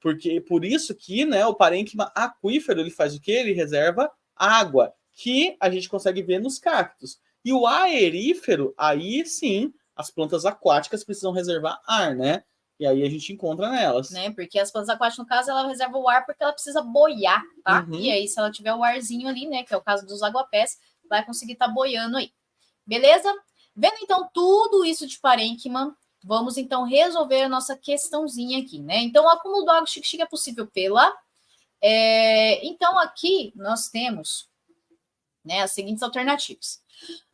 Por isso que, né, o parênquima aquífero, ele faz o quê? Ele reserva água, que a gente consegue ver nos cactos. E o aerífero, aí sim, as plantas aquáticas precisam reservar ar, né? E aí a gente encontra nelas. Né? Porque as plantas aquáticas, no caso, ela reserva o ar porque ela precisa boiar, tá? Uhum. E aí, se ela tiver o arzinho ali, né, que é o caso dos aguapés, vai conseguir estar boiando aí. Beleza? Vendo, então, tudo isso de parênquima, vamos, então, resolver a nossa questãozinha aqui, né? Então, o acúmulo do água xique-xique é possível pela Então, aqui nós temos, né, as seguintes alternativas.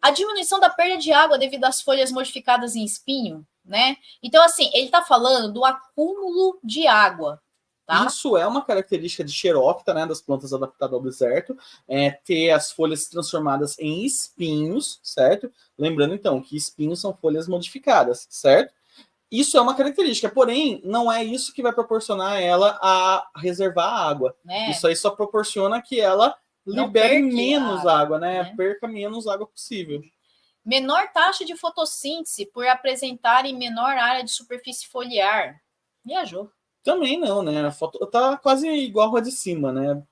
A diminuição da perda de água devido às folhas modificadas em espinho, né? Então, assim, ele está falando do acúmulo de água, tá? Isso é uma característica de xerófita, né, das plantas adaptadas ao deserto, ter as folhas transformadas em espinhos, certo? Lembrando, então, que espinhos são folhas modificadas, certo? Isso é uma característica, porém, não é isso que vai proporcionar ela a reservar água. Né? Isso aí só proporciona que ela libere menos água, né? Perca menos água possível. Menor taxa de fotossíntese por apresentarem menor área de superfície foliar. Viajou. Também não, né? A foto tá quase igual a de cima, né?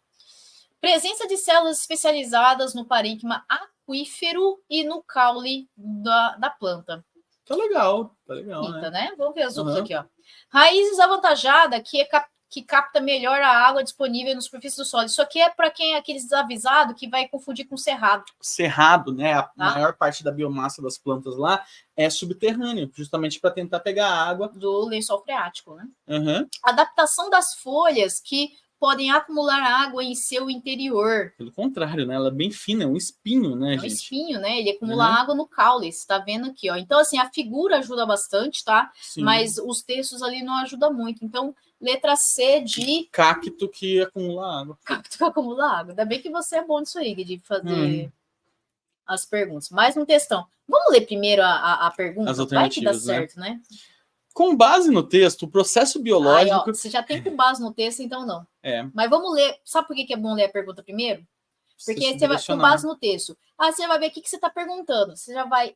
Presença de células especializadas no parênquima aquífero e no caule da planta. Tá legal, né? Vamos ver as outras aqui, ó. Raízes avantajada, que capta melhor a água disponível na superfície do solo. Isso aqui é para quem é aquele desavisado que vai confundir com cerrado. Cerrado, né? A maior parte da biomassa das plantas lá é subterrâneo, justamente para tentar pegar a água do lençol freático, né? Adaptação das folhas que podem acumular água em seu interior. Pelo contrário, né? Ela é bem fina, é um espinho, né, gente? É um espinho, né? Ele acumula água no caule, você tá vendo aqui, ó. Então, assim, a figura ajuda bastante, tá? Sim. Mas os textos ali não ajudam muito. Então, letra C de... Cacto que acumula água. Cacto que acumula água. Ainda bem que você é bom nisso aí, de fazer as perguntas. Mais um textão. Vamos ler primeiro a pergunta? As alternativas, vai que dá certo, né? Com base no texto, o processo biológico... Ó, você já tem com base no texto, então não. Mas vamos ler. Sabe por que é bom ler a pergunta primeiro? Porque você vai com base no texto. Você vai ver o que você está perguntando. Você já vai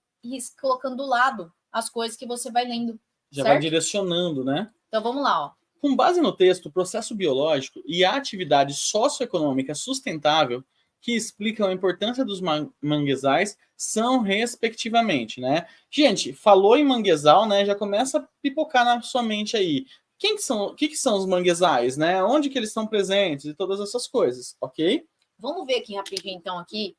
colocando do lado as coisas que você vai lendo. Já vai direcionando, né? Então vamos lá, ó. Com base no texto, o processo biológico e a atividade socioeconômica sustentável que explicam a importância dos manguezais são respectivamente, né? Gente, falou em manguezal, né? Já começa a pipocar na sua mente aí. O que são os manguezais, né? Onde que eles estão presentes e todas essas coisas, ok? Vamos ver aqui rapidinho, então, aqui,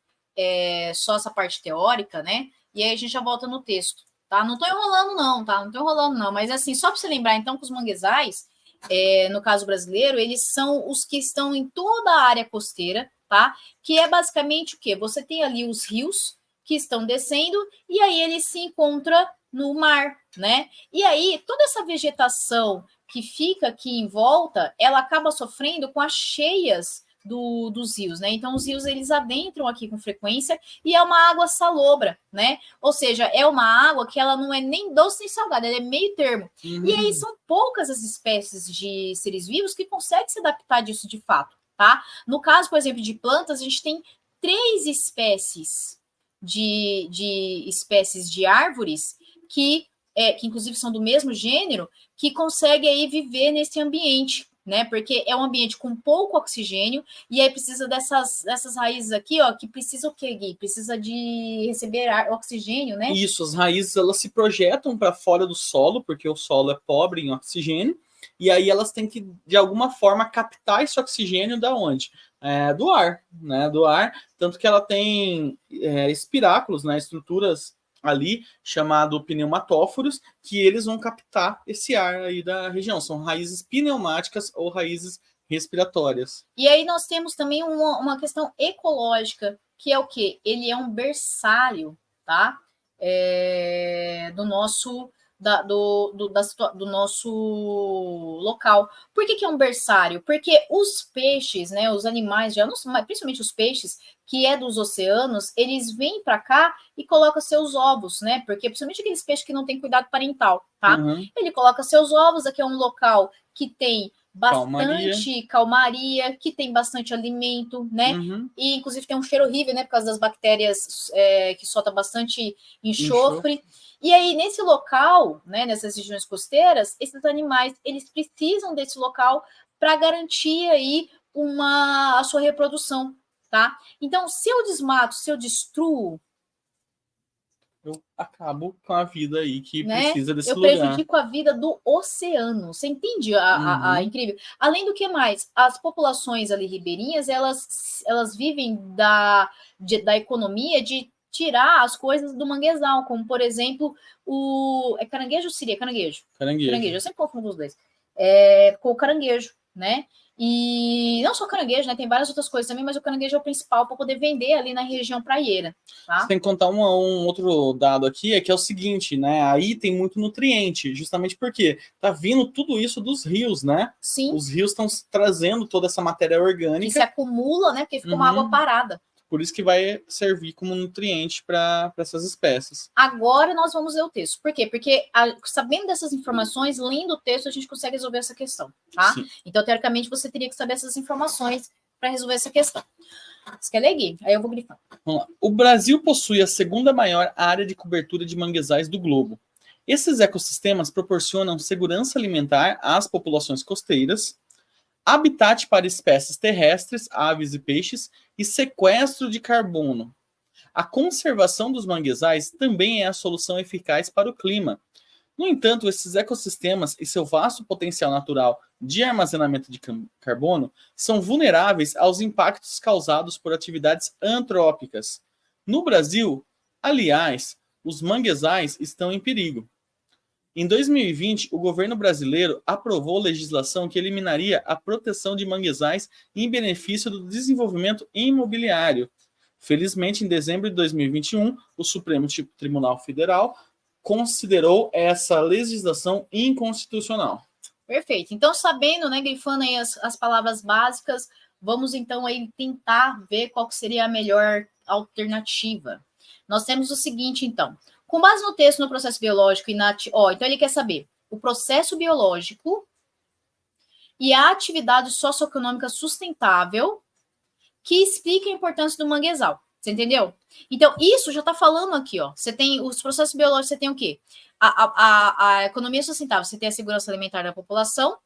só essa parte teórica, né? E aí a gente já volta no texto, tá? Não tô enrolando não, tá? Não tô enrolando não, mas assim, só para você lembrar, então, que os manguezais, no caso brasileiro, eles são os que estão em toda a área costeira, tá? Que é basicamente o quê? Você tem ali os rios que estão descendo e aí ele se encontra no mar, né? E aí toda essa vegetação que fica aqui em volta, ela acaba sofrendo com as cheias dos rios, né? Então os rios eles adentram aqui com frequência e é uma água salobra, né? Ou seja, é uma água que ela não é nem doce nem salgada, ela é meio termo. E aí são poucas as espécies de seres vivos que conseguem se adaptar disso de fato, tá? No caso, por exemplo, de plantas, a gente tem 3 espécies de espécies de árvores que inclusive são do mesmo gênero, que conseguem aí viver nesse ambiente, né? Porque é um ambiente com pouco oxigênio e aí precisa dessas raízes aqui, ó, que precisa o quê, Gui? Precisa de receber oxigênio, né? Isso, as raízes elas se projetam para fora do solo, porque o solo é pobre em oxigênio, e aí elas têm que, de alguma forma, captar esse oxigênio da onde? Do ar, né? Do ar, tanto que ela tem espiráculos, né? Estruturas ali, chamado pneumatóforos, que eles vão captar esse ar aí da região. São raízes pneumáticas ou raízes respiratórias. E aí nós temos também uma questão ecológica, que é o quê? Ele é um berçário, tá? Do nosso do nosso local. Por que é um berçário? Porque os peixes, né, os animais, principalmente os peixes, que é dos oceanos, eles vêm para cá e colocam seus ovos, né? Porque principalmente aqueles peixes que não têm cuidado parental, tá? Ele coloca seus ovos, aqui é um local que tem bastante calmaria, que tem bastante alimento, né? E inclusive tem um cheiro horrível, né? Por causa das bactérias que solta bastante enxofre. E aí, nesse local, né, nessas regiões costeiras, esses animais, eles precisam desse local para garantir aí a sua reprodução, tá? Então, se eu desmato, se eu destruo, eu acabo com a vida aí que precisa desse lugar. Eu prejudico a vida do oceano. Você entende a incrível? Além do que mais, as populações ali ribeirinhas, elas vivem da economia de tirar as coisas do manguezal, como, por exemplo, caranguejo ou siri? Caranguejo. Eu sempre confundo os dois. Com o caranguejo, né? E não só caranguejo, né? Tem várias outras coisas também, mas o caranguejo é o principal para poder vender ali na região praieira, tá? Sem contar um outro dado aqui, é que é o seguinte, né? Aí tem muito nutriente, justamente porque tá vindo tudo isso dos rios, né? Sim. Os rios estão trazendo toda essa matéria orgânica. Que se acumula, né? Porque fica uma água parada. Por isso que vai servir como nutriente para essas espécies. Agora nós vamos ler o texto. Por quê? Porque sabendo dessas informações, lendo o texto, a gente consegue resolver essa questão, tá? Sim. Então, teoricamente, você teria que saber essas informações para resolver essa questão. Você quer ler, Gui? Aí eu vou grifar. Vamos lá. O Brasil possui a segunda maior área de cobertura de manguezais do globo. Esses ecossistemas proporcionam segurança alimentar às populações costeiras, habitat para espécies terrestres, aves e peixes e sequestro de carbono. A conservação dos manguezais também é a solução eficaz para o clima. No entanto, esses ecossistemas e seu vasto potencial natural de armazenamento de carbono são vulneráveis aos impactos causados por atividades antrópicas. No Brasil, aliás, os manguezais estão em perigo. Em 2020, o governo brasileiro aprovou legislação que eliminaria a proteção de manguezais em benefício do desenvolvimento imobiliário. Felizmente, em dezembro de 2021, o Supremo Tribunal Federal considerou essa legislação inconstitucional. Perfeito. Então, sabendo, né, grifando aí as palavras básicas, vamos então aí tentar ver qual seria a melhor alternativa. Nós temos o seguinte, então. Com base no texto, no processo biológico e na... então ele quer saber o processo biológico e a atividade socioeconômica sustentável que explica a importância do manguezal. Você entendeu? Então, isso já está falando aqui, ó. Você tem os processos biológicos, você tem o quê? A economia sustentável, você tem a segurança alimentar da população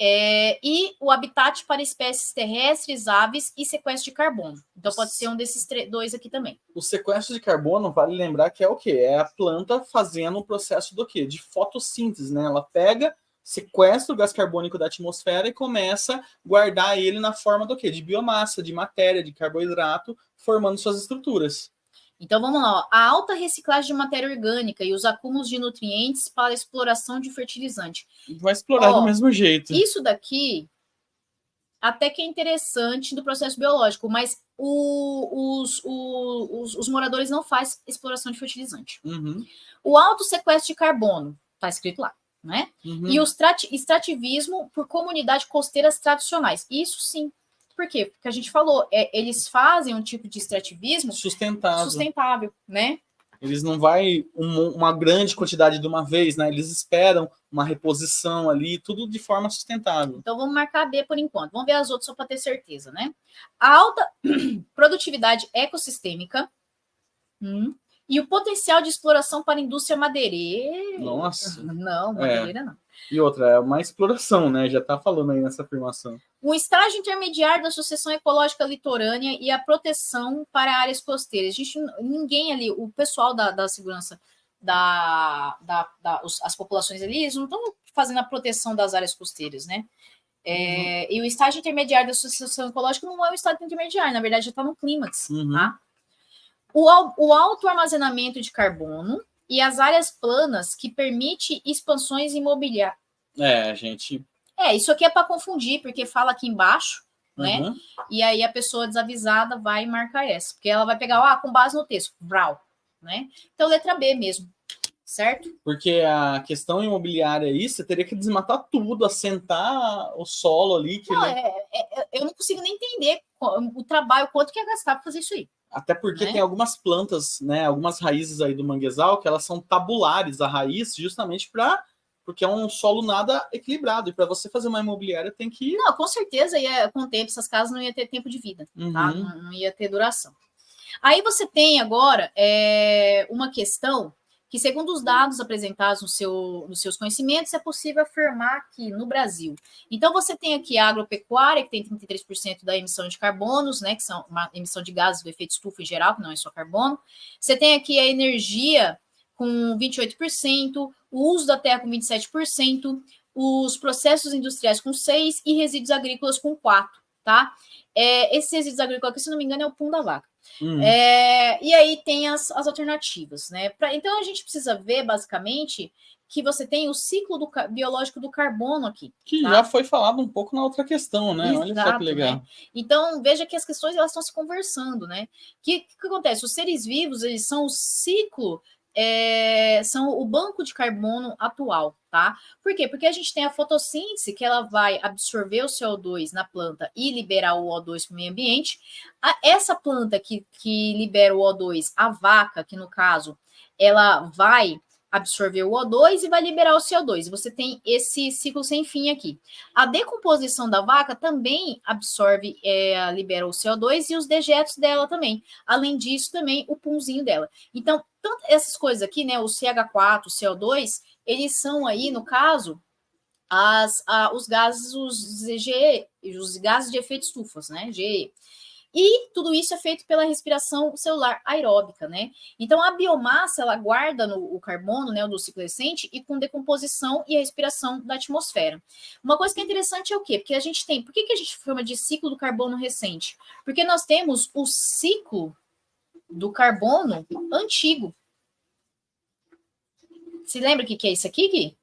e o habitat para espécies terrestres, aves e sequestro de carbono. Então, pode ser um desses dois aqui também. O sequestro de carbono, vale lembrar que é o quê? É a planta fazendo o processo do quê? De fotossíntese, né? Ela pega, sequestra o gás carbônico da atmosfera e começa a guardar ele na forma do quê? De biomassa, de matéria, de carboidrato, formando suas estruturas. Então, vamos lá. Ó. A alta reciclagem de matéria orgânica e os acúmulos de nutrientes para a exploração de fertilizante. Vai explorar do mesmo jeito. Isso daqui até que é interessante do processo biológico, mas os moradores não fazem exploração de fertilizante. Uhum. O alto sequestro de carbono, está escrito lá, né? Uhum. E o extrativismo por comunidades costeiras tradicionais. Isso sim. Por quê? Porque a gente falou, eles fazem um tipo de extrativismo sustentável, né? Eles não vai uma grande quantidade de uma vez, né? Eles esperam uma reposição ali, tudo de forma sustentável. Então, vamos marcar B por enquanto. Vamos ver as outras só para ter certeza, né? A alta produtividade ecossistêmica e o potencial de exploração para a indústria madeireira. Nossa. Não, madeireira não. E outra, é uma exploração, né? Já está falando aí nessa afirmação. Um estágio intermediário da Associação Ecológica Litorânea e a proteção para áreas costeiras. Ninguém ali, o pessoal da segurança, as populações ali, eles não estão fazendo a proteção das áreas costeiras, né? E o estágio intermediário da Associação Ecológica não é um estágio intermediário, na verdade já está no clímax, tá? O alto armazenamento de carbono e as áreas planas que permite expansões imobiliárias. Gente... isso aqui é para confundir, porque fala aqui embaixo, né? E aí a pessoa desavisada vai marcar essa, porque ela vai pegar, com base no texto, Brau, né? Então, letra B mesmo, certo? Porque a questão imobiliária aí, você teria que desmatar tudo, assentar o solo ali. Eu não consigo nem entender o trabalho, quanto que ia gastar para fazer isso aí. Até porque tem algumas plantas, né? Algumas raízes aí do manguezal que elas são tabulares, a raiz, justamente porque é um solo nada equilibrado. E para você fazer uma imobiliária tem que... Não, com certeza, com o tempo, essas casas não ia ter tempo de vida, tá? Não ia ter duração. Aí você tem agora uma questão que, segundo os dados apresentados nos seus conhecimentos, é possível afirmar que no Brasil. Então, você tem aqui a agropecuária, que tem 33% da emissão de carbonos, né? Que são uma emissão de gases do efeito estufa em geral, que não é só carbono. Você tem aqui a energia com 28%, o uso da terra com 27%, os processos industriais com 6% e resíduos agrícolas com 4%, tá? Esses resíduos agrícolas, que, se não me engano, é o pum da vaca. E aí tem as alternativas, né? Então, a gente precisa ver, basicamente, que você tem o ciclo biológico do carbono aqui. Que tá? já foi falado um pouco na outra questão, né? Exato, olha só que legal. Né? Então, veja que as questões elas estão se conversando, né? O que acontece? Os seres vivos, eles são o ciclo, são o banco de carbono atual, tá? Por quê? Porque a gente tem a fotossíntese, que ela vai absorver o CO2 na planta e liberar o O2 para o meio ambiente. Essa planta que libera o O2, a vaca, que no caso, ela vai absorver o O2 e vai liberar o CO2. Você tem esse ciclo sem fim aqui. A decomposição da vaca também absorve, libera o CO2 e os dejetos dela também. Além disso, também o punzinho dela. Então, tanto essas coisas aqui, né, o CH4, o CO2, eles são aí, no caso, os gases, os GE, os gases de efeito estufas, né, GE. E tudo isso é feito pela respiração celular aeróbica, né? Então, a biomassa, ela guarda o carbono, né, do ciclo recente, e com decomposição e a respiração da atmosfera. Uma coisa que é interessante é o quê? Porque a gente tem... Por que a gente chama de ciclo do carbono recente? Porque nós temos o ciclo do carbono antigo. Você lembra o que é isso aqui, Gui?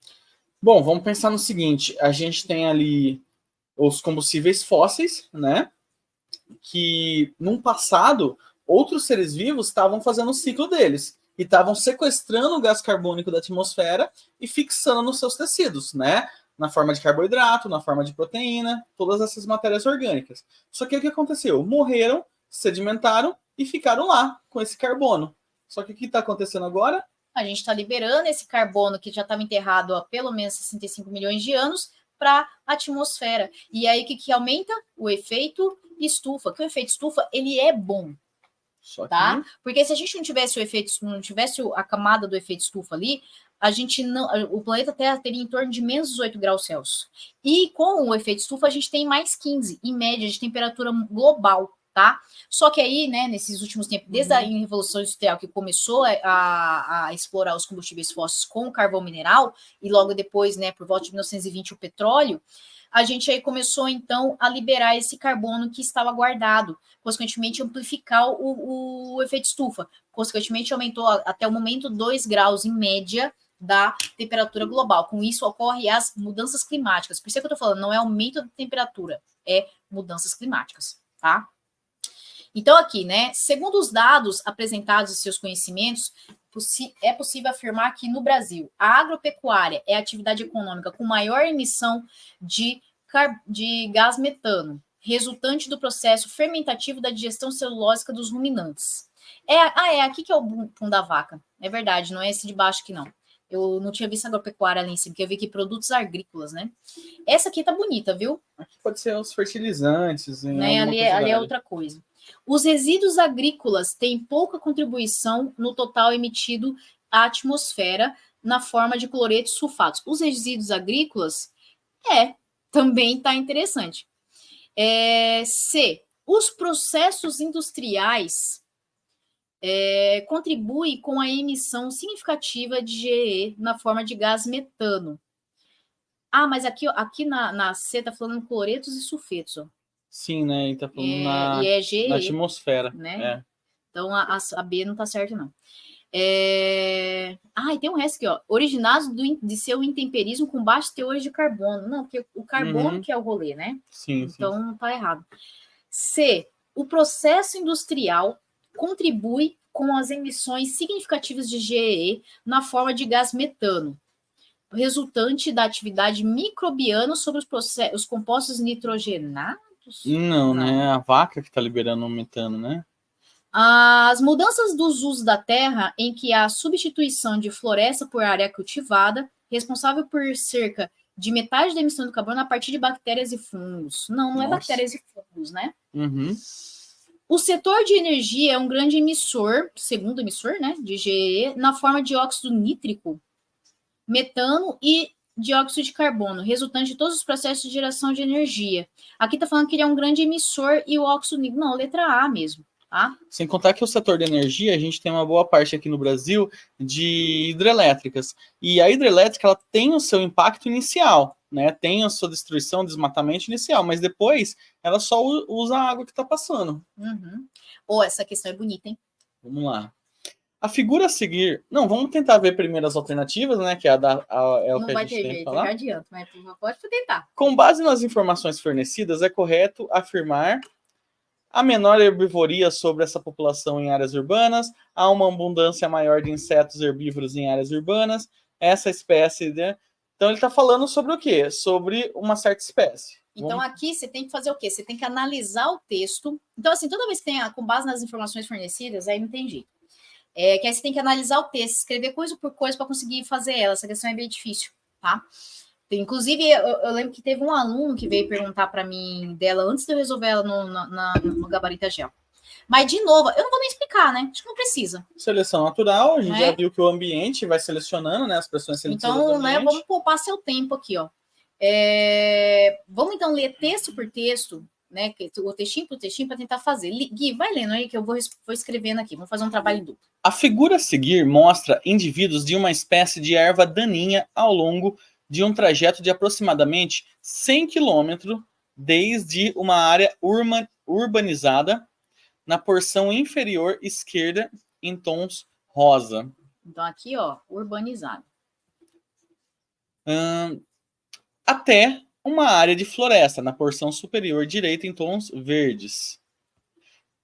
Bom, vamos pensar no seguinte. A gente tem ali os combustíveis fósseis, né? Que, num passado, outros seres vivos estavam fazendo o ciclo deles e estavam sequestrando o gás carbônico da atmosfera e fixando nos seus tecidos, né? Na forma de carboidrato, na forma de proteína, todas essas matérias orgânicas. Só que o que aconteceu? Morreram, sedimentaram e ficaram lá com esse carbono. Só que o que está acontecendo agora? A gente está liberando esse carbono que já estava enterrado há pelo menos 65 milhões de anos para a atmosfera. E aí o que aumenta? O efeito estufa. Que o efeito estufa, ele é bom. Só que... Tá? Porque se a gente não tivesse o efeito, não tivesse a camada do efeito estufa ali, a gente não, o planeta Terra teria em torno de menos 18 graus Celsius. E com o efeito estufa, a gente tem mais 15, em média, de temperatura global. Tá? Só que aí, né, nesses últimos tempos, desde a Revolução Industrial, que começou a explorar os combustíveis fósseis com o carvão mineral, e logo depois, né, por volta de 1920, o petróleo, a gente aí começou, então, a liberar esse carbono que estava guardado, consequentemente amplificar o efeito estufa, consequentemente aumentou até o momento 2 graus em média da temperatura global. Com isso ocorrem as mudanças climáticas. Por isso que eu estou falando, não é aumento da temperatura, é mudanças climáticas, tá? Então, aqui, né, segundo os dados apresentados e seus conhecimentos, é possível afirmar que no Brasil a agropecuária é a atividade econômica com maior emissão de gás metano, resultante do processo fermentativo da digestão celulósica dos ruminantes. É aqui que é o pum da vaca. É verdade, não é esse de baixo aqui, não. Eu não tinha visto agropecuária ali em cima, porque eu vi aqui produtos agrícolas, né? Essa aqui tá bonita, viu? Aqui pode ser os fertilizantes. Né? Ali é outra coisa. Os resíduos agrícolas têm pouca contribuição no total emitido à atmosfera na forma de cloretos e sulfatos. Os resíduos agrícolas, também está interessante. C. Os processos industriais contribuem com a emissão significativa de GE na forma de gás metano. Ah, mas aqui na C está falando cloretos e sulfetos, ó. Sim, né? E tá falando GE, na atmosfera. Né? Então a B não tá certo, não. E tem um resto aqui, ó. Originados de seu intemperismo com baixos teores de carbono. Não, porque o carbono que é o rolê, né? Sim, então não tá errado. C. O processo industrial contribui com as emissões significativas de GE na forma de gás metano, resultante da atividade microbiana sobre os compostos nitrogenados. Não, né? A vaca que está liberando o metano, né? As mudanças dos usos da terra, em que há substituição de floresta por área cultivada, responsável por cerca de metade da emissão do carbono a partir de bactérias e fungos. Não é bactérias e fungos, né? O setor de energia é um grande emissor, segundo emissor, né, de GE, na forma de óxido nítrico, metano e dióxido de carbono, resultante de todos os processos de geração de energia. Aqui está falando que ele é um grande emissor e o óxido nítrico, não, letra A mesmo. Tá? Sem contar que o setor de energia, a gente tem uma boa parte aqui no Brasil de hidrelétricas. E a hidrelétrica, ela tem o seu impacto inicial, né? Tem a sua destruição, desmatamento inicial, mas depois ela só usa a água que está passando. Essa questão é bonita, hein? Vamos lá. A figura a seguir... Não, vamos tentar ver primeiro as alternativas, né? Que é, é o Não que a vai gente ter tem que jeito, falar. já adianto, mas pode tentar. Com base nas informações fornecidas, é correto afirmar a menor herbivoria sobre essa população em áreas urbanas, há uma abundância maior de insetos herbívoros em áreas urbanas, essa espécie... Então, ele está falando sobre o quê? Sobre uma certa espécie. Então, aqui você tem que fazer o quê? Você tem que analisar o texto. Então, assim, toda vez que tem, com base nas informações fornecidas, aí não tem jeito. Que aí você tem que analisar o texto, escrever coisa por coisa para conseguir fazer ela. Essa questão é bem difícil, tá? Inclusive, eu lembro que teve um aluno que veio perguntar para mim dela antes de eu resolver ela no Gabarita Gel. Mas, de novo, eu não vou nem explicar, né? Acho que não precisa. Seleção natural, a gente já viu que o ambiente vai selecionando, né? As pressões seletivas do ambiente. Então, né, vamos poupar seu tempo aqui, ó. Vamos, então, ler texto por texto, né? O textinho por textinho para tentar fazer. Gui, vai lendo aí que eu vou escrevendo aqui. Vamos fazer um trabalho em duplo. A figura a seguir mostra indivíduos de uma espécie de erva daninha ao longo de um trajeto de aproximadamente 100 km desde uma área urbanizada na porção inferior esquerda em tons rosa. Então, aqui, ó, urbanizado. Até uma área de floresta na porção superior direita em tons verdes.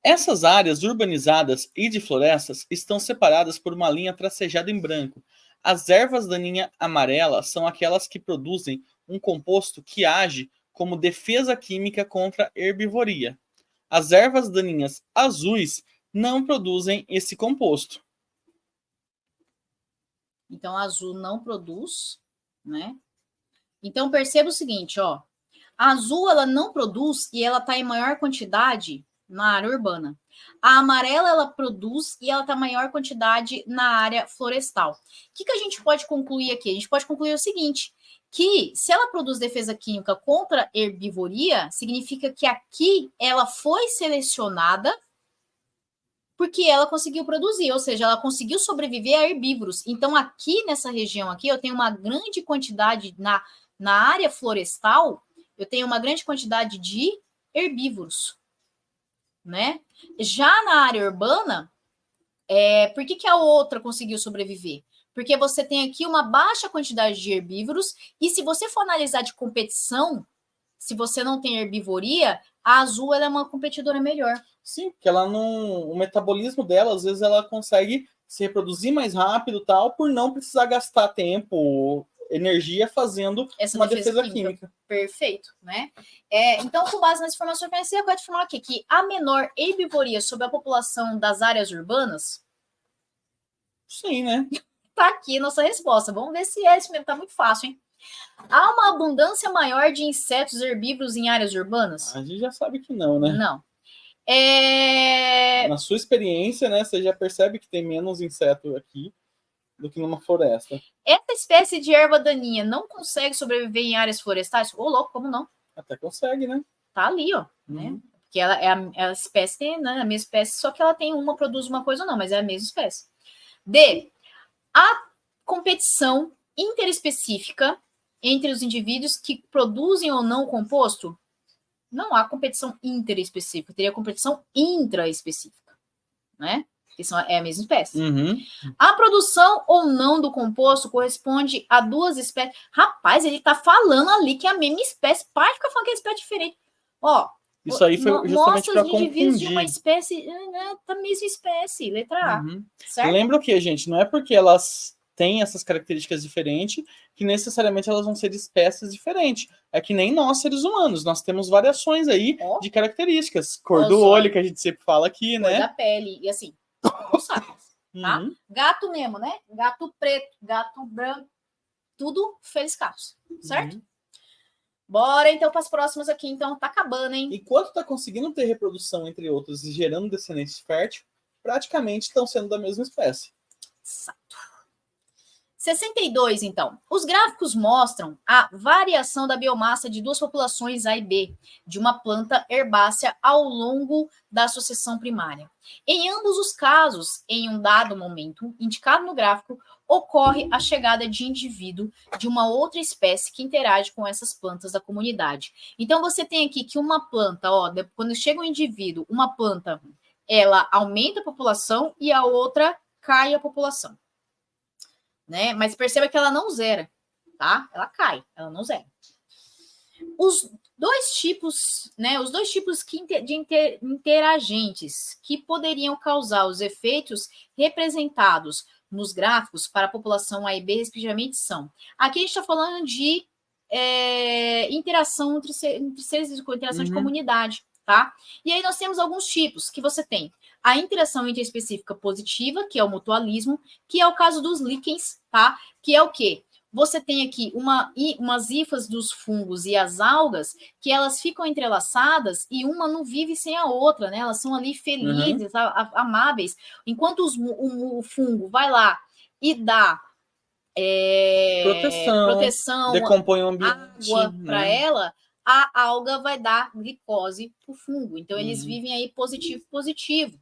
Essas áreas urbanizadas e de florestas estão separadas por uma linha tracejada em branco. As ervas daninha amarela são aquelas que produzem um composto que age como defesa química contra a herbivoria. As ervas daninhas azuis não produzem esse composto. Então, azul não produz, né? Então, perceba o seguinte, ó. A azul, ela não produz e ela está em maior quantidade na área urbana. A amarela, ela produz e ela está em maior quantidade na área florestal. O que a gente pode concluir aqui? A gente pode concluir o seguinte, que se ela produz defesa química contra herbivoria, significa que aqui ela foi selecionada porque ela conseguiu produzir, ou seja, ela conseguiu sobreviver a herbívoros. Então, aqui nessa região aqui, eu tenho uma grande quantidade na área florestal, eu tenho uma grande quantidade de herbívoros, né? Já na área urbana, por que a outra conseguiu sobreviver? Porque você tem aqui uma baixa quantidade de herbívoros, e se você for analisar de competição, se você não tem herbivoria, a azul ela é uma competidora melhor. Sim, porque ela não, o metabolismo dela, às vezes, ela consegue se reproduzir mais rápido, tal, por não precisar gastar tempo, energia fazendo uma defesa química. Perfeito, né? Então, com base nas informações conhecidas, eu vou te falar aqui que a menor herbivoria sobre a população das áreas urbanas. Sim, né? Tá aqui a nossa resposta. Vamos ver se é isso mesmo. Tá muito fácil, hein? Há uma abundância maior de insetos herbívoros em áreas urbanas? A gente já sabe que não, né? Não. Na sua experiência, né, você já percebe que tem menos inseto aqui do que numa floresta. Essa espécie de erva daninha não consegue sobreviver em áreas florestais? Ô, louco, como não? Até consegue, né? Tá ali, ó. Né? Porque ela é a espécie, né? A mesma espécie, só que ela tem uma, produz uma coisa ou não, mas é a mesma espécie. D. A competição interespecífica entre os indivíduos que produzem ou não o composto? Não há competição interespecífica, teria competição intraespecífica, né? Que é a mesma espécie. A produção ou não do composto corresponde a duas espécies. Rapaz, ele tá falando ali que é a mesma espécie. Para de ficar falando que é espécie diferente. Ó, isso aí foi justamente para confundir. Indivíduos de uma espécie, da mesma espécie, letra A. Certo? Lembra o que, gente? Não é porque elas têm essas características diferentes que necessariamente elas vão ser de espécies diferentes. É que nem nós, seres humanos. Nós temos variações aí de características. Cor do olho, que a gente sempre fala aqui, cor né? da pele. E assim, não sabe, tá? Gato mesmo, né? Gato preto, gato branco. Tudo feliscatos, certo? Bora, então, para as próximas aqui. Então, tá acabando, hein? Enquanto tá conseguindo ter reprodução entre outros e gerando descendentes férteis, praticamente estão sendo da mesma espécie. Exato. 62, então. Os gráficos mostram a variação da biomassa de duas populações A e B de uma planta herbácea ao longo da sucessão primária. Em ambos os casos, em um dado momento indicado no gráfico, ocorre a chegada de indivíduo de uma outra espécie que interage com essas plantas da comunidade. Então, você tem aqui que uma planta, ó, quando chega um indivíduo, uma planta, ela aumenta a população e a outra cai a população, né? Mas perceba que ela não zera, tá? Ela cai, ela não zera. Os dois tipos, né? Os dois tipos de interagentes que poderiam causar os efeitos representados nos gráficos para a população A e B, respectivamente, são. Aqui a gente está falando de interação entre seres, interação de comunidade, tá? E aí nós temos alguns tipos que você tem. A interação interespecífica positiva, que é o mutualismo, que é o caso dos líquens, tá? Que é o quê? Você tem aqui umas hifas dos fungos e as algas que elas ficam entrelaçadas e uma não vive sem a outra, né? Elas são ali felizes, amáveis. Enquanto o fungo vai lá e dá proteção, decompõe o ambiente, água para ela, a alga vai dar glicose para o fungo. Então, eles vivem aí positivo.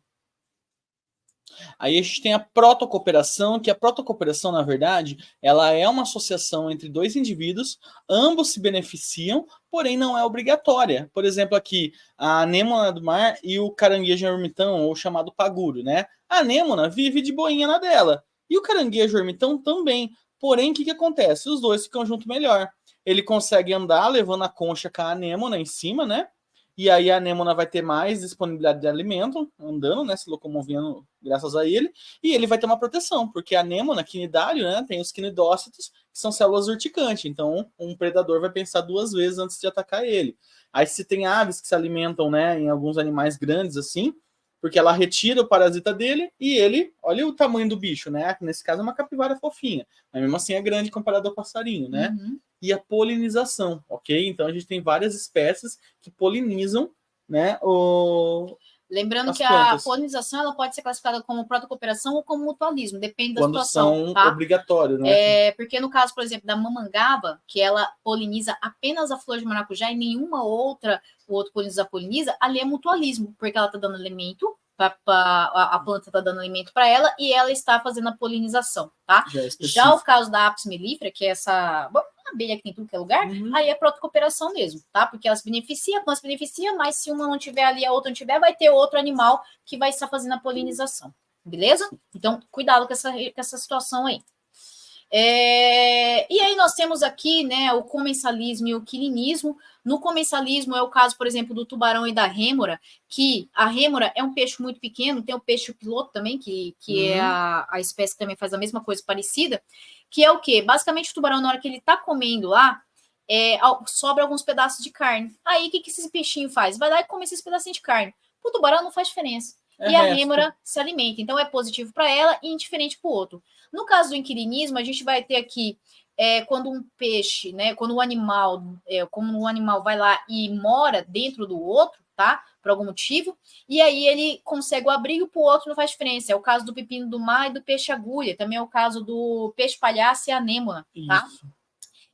Aí a gente tem a protocooperação, que a protocooperação, na verdade, ela é uma associação entre dois indivíduos, ambos se beneficiam, porém não é obrigatória. Por exemplo, aqui, a anêmona do mar e o caranguejo ermitão, ou chamado paguro, né? A anêmona vive de boinha na dela, e o caranguejo ermitão também. Porém, o que acontece? Os dois ficam junto melhor. Ele consegue andar levando a concha com a anêmona em cima, né? E aí a anêmona vai ter mais disponibilidade de alimento, andando, né, se locomovendo graças a ele, e ele vai ter uma proteção, porque a anêmona, quinidário, né, tem os quinidócitos, que são células urticantes, então um predador vai pensar duas vezes antes de atacar ele. Aí se tem aves que se alimentam, né, em alguns animais grandes assim, porque ela retira o parasita dele e ele, olha o tamanho do bicho, né, nesse caso é uma capivara fofinha, mas mesmo assim é grande comparado ao passarinho, né? E a polinização, ok? Então a gente tem várias espécies que polinizam, né? Lembrando que plantas. A polinização ela pode ser classificada como protocooperação ou como mutualismo, depende da situação. Quando são obrigatórios, né? Porque no caso, por exemplo, da mamangava, que ela poliniza apenas a flor de maracujá e nenhuma outra, o outro poliniza, ali é mutualismo, porque ela está dando alimento, a planta está dando alimento para ela e ela está fazendo a polinização, tá? Já o caso da Apis mellifera, que é essa abelha que tem tudo que é lugar, aí é protocooperação mesmo, tá? Porque ela se beneficia, mas se uma não tiver ali, a outra não tiver, vai ter outro animal que vai estar fazendo a polinização, beleza? Então, cuidado com essa situação aí. E aí nós temos aqui, né, o comensalismo e o quilinismo. No comensalismo é o caso, por exemplo, do tubarão e da rêmora, que a rêmora é um peixe muito pequeno, tem o peixe piloto também, que é a espécie que também faz a mesma coisa parecida, que é o quê? Basicamente o tubarão, na hora que ele tá comendo lá, sobra alguns pedaços de carne. Aí o que esse peixinho faz? Vai lá e come esses pedacinhos de carne. Pro tubarão não faz diferença. E a rêmora se alimenta. Então é positivo para ela e indiferente para o outro. No caso do inquilinismo, a gente vai ter aqui quando um peixe, né, quando um animal vai lá e mora dentro do outro, tá? Por algum motivo, e aí ele consegue o abrigo para o outro, não faz diferença. É o caso do pepino do mar e do peixe agulha, também é o caso do peixe palhaço e a anêmona, tá? Isso.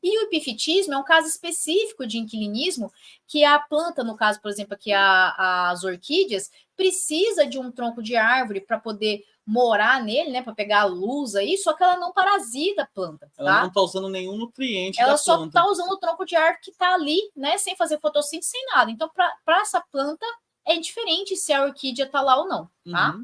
E o epifitismo é um caso específico de inquilinismo, que a planta, no caso, por exemplo, aqui as orquídeas, precisa de um tronco de árvore para poder morar nele, né, para pegar a luz aí, só que ela não parasita a planta. Tá? Ela não está usando nenhum nutriente ela da planta. Ela só está usando o tronco de árvore que está ali, né, sem fazer fotossíntese, sem nada. Então, para essa planta, é diferente se a orquídea está lá ou não, tá?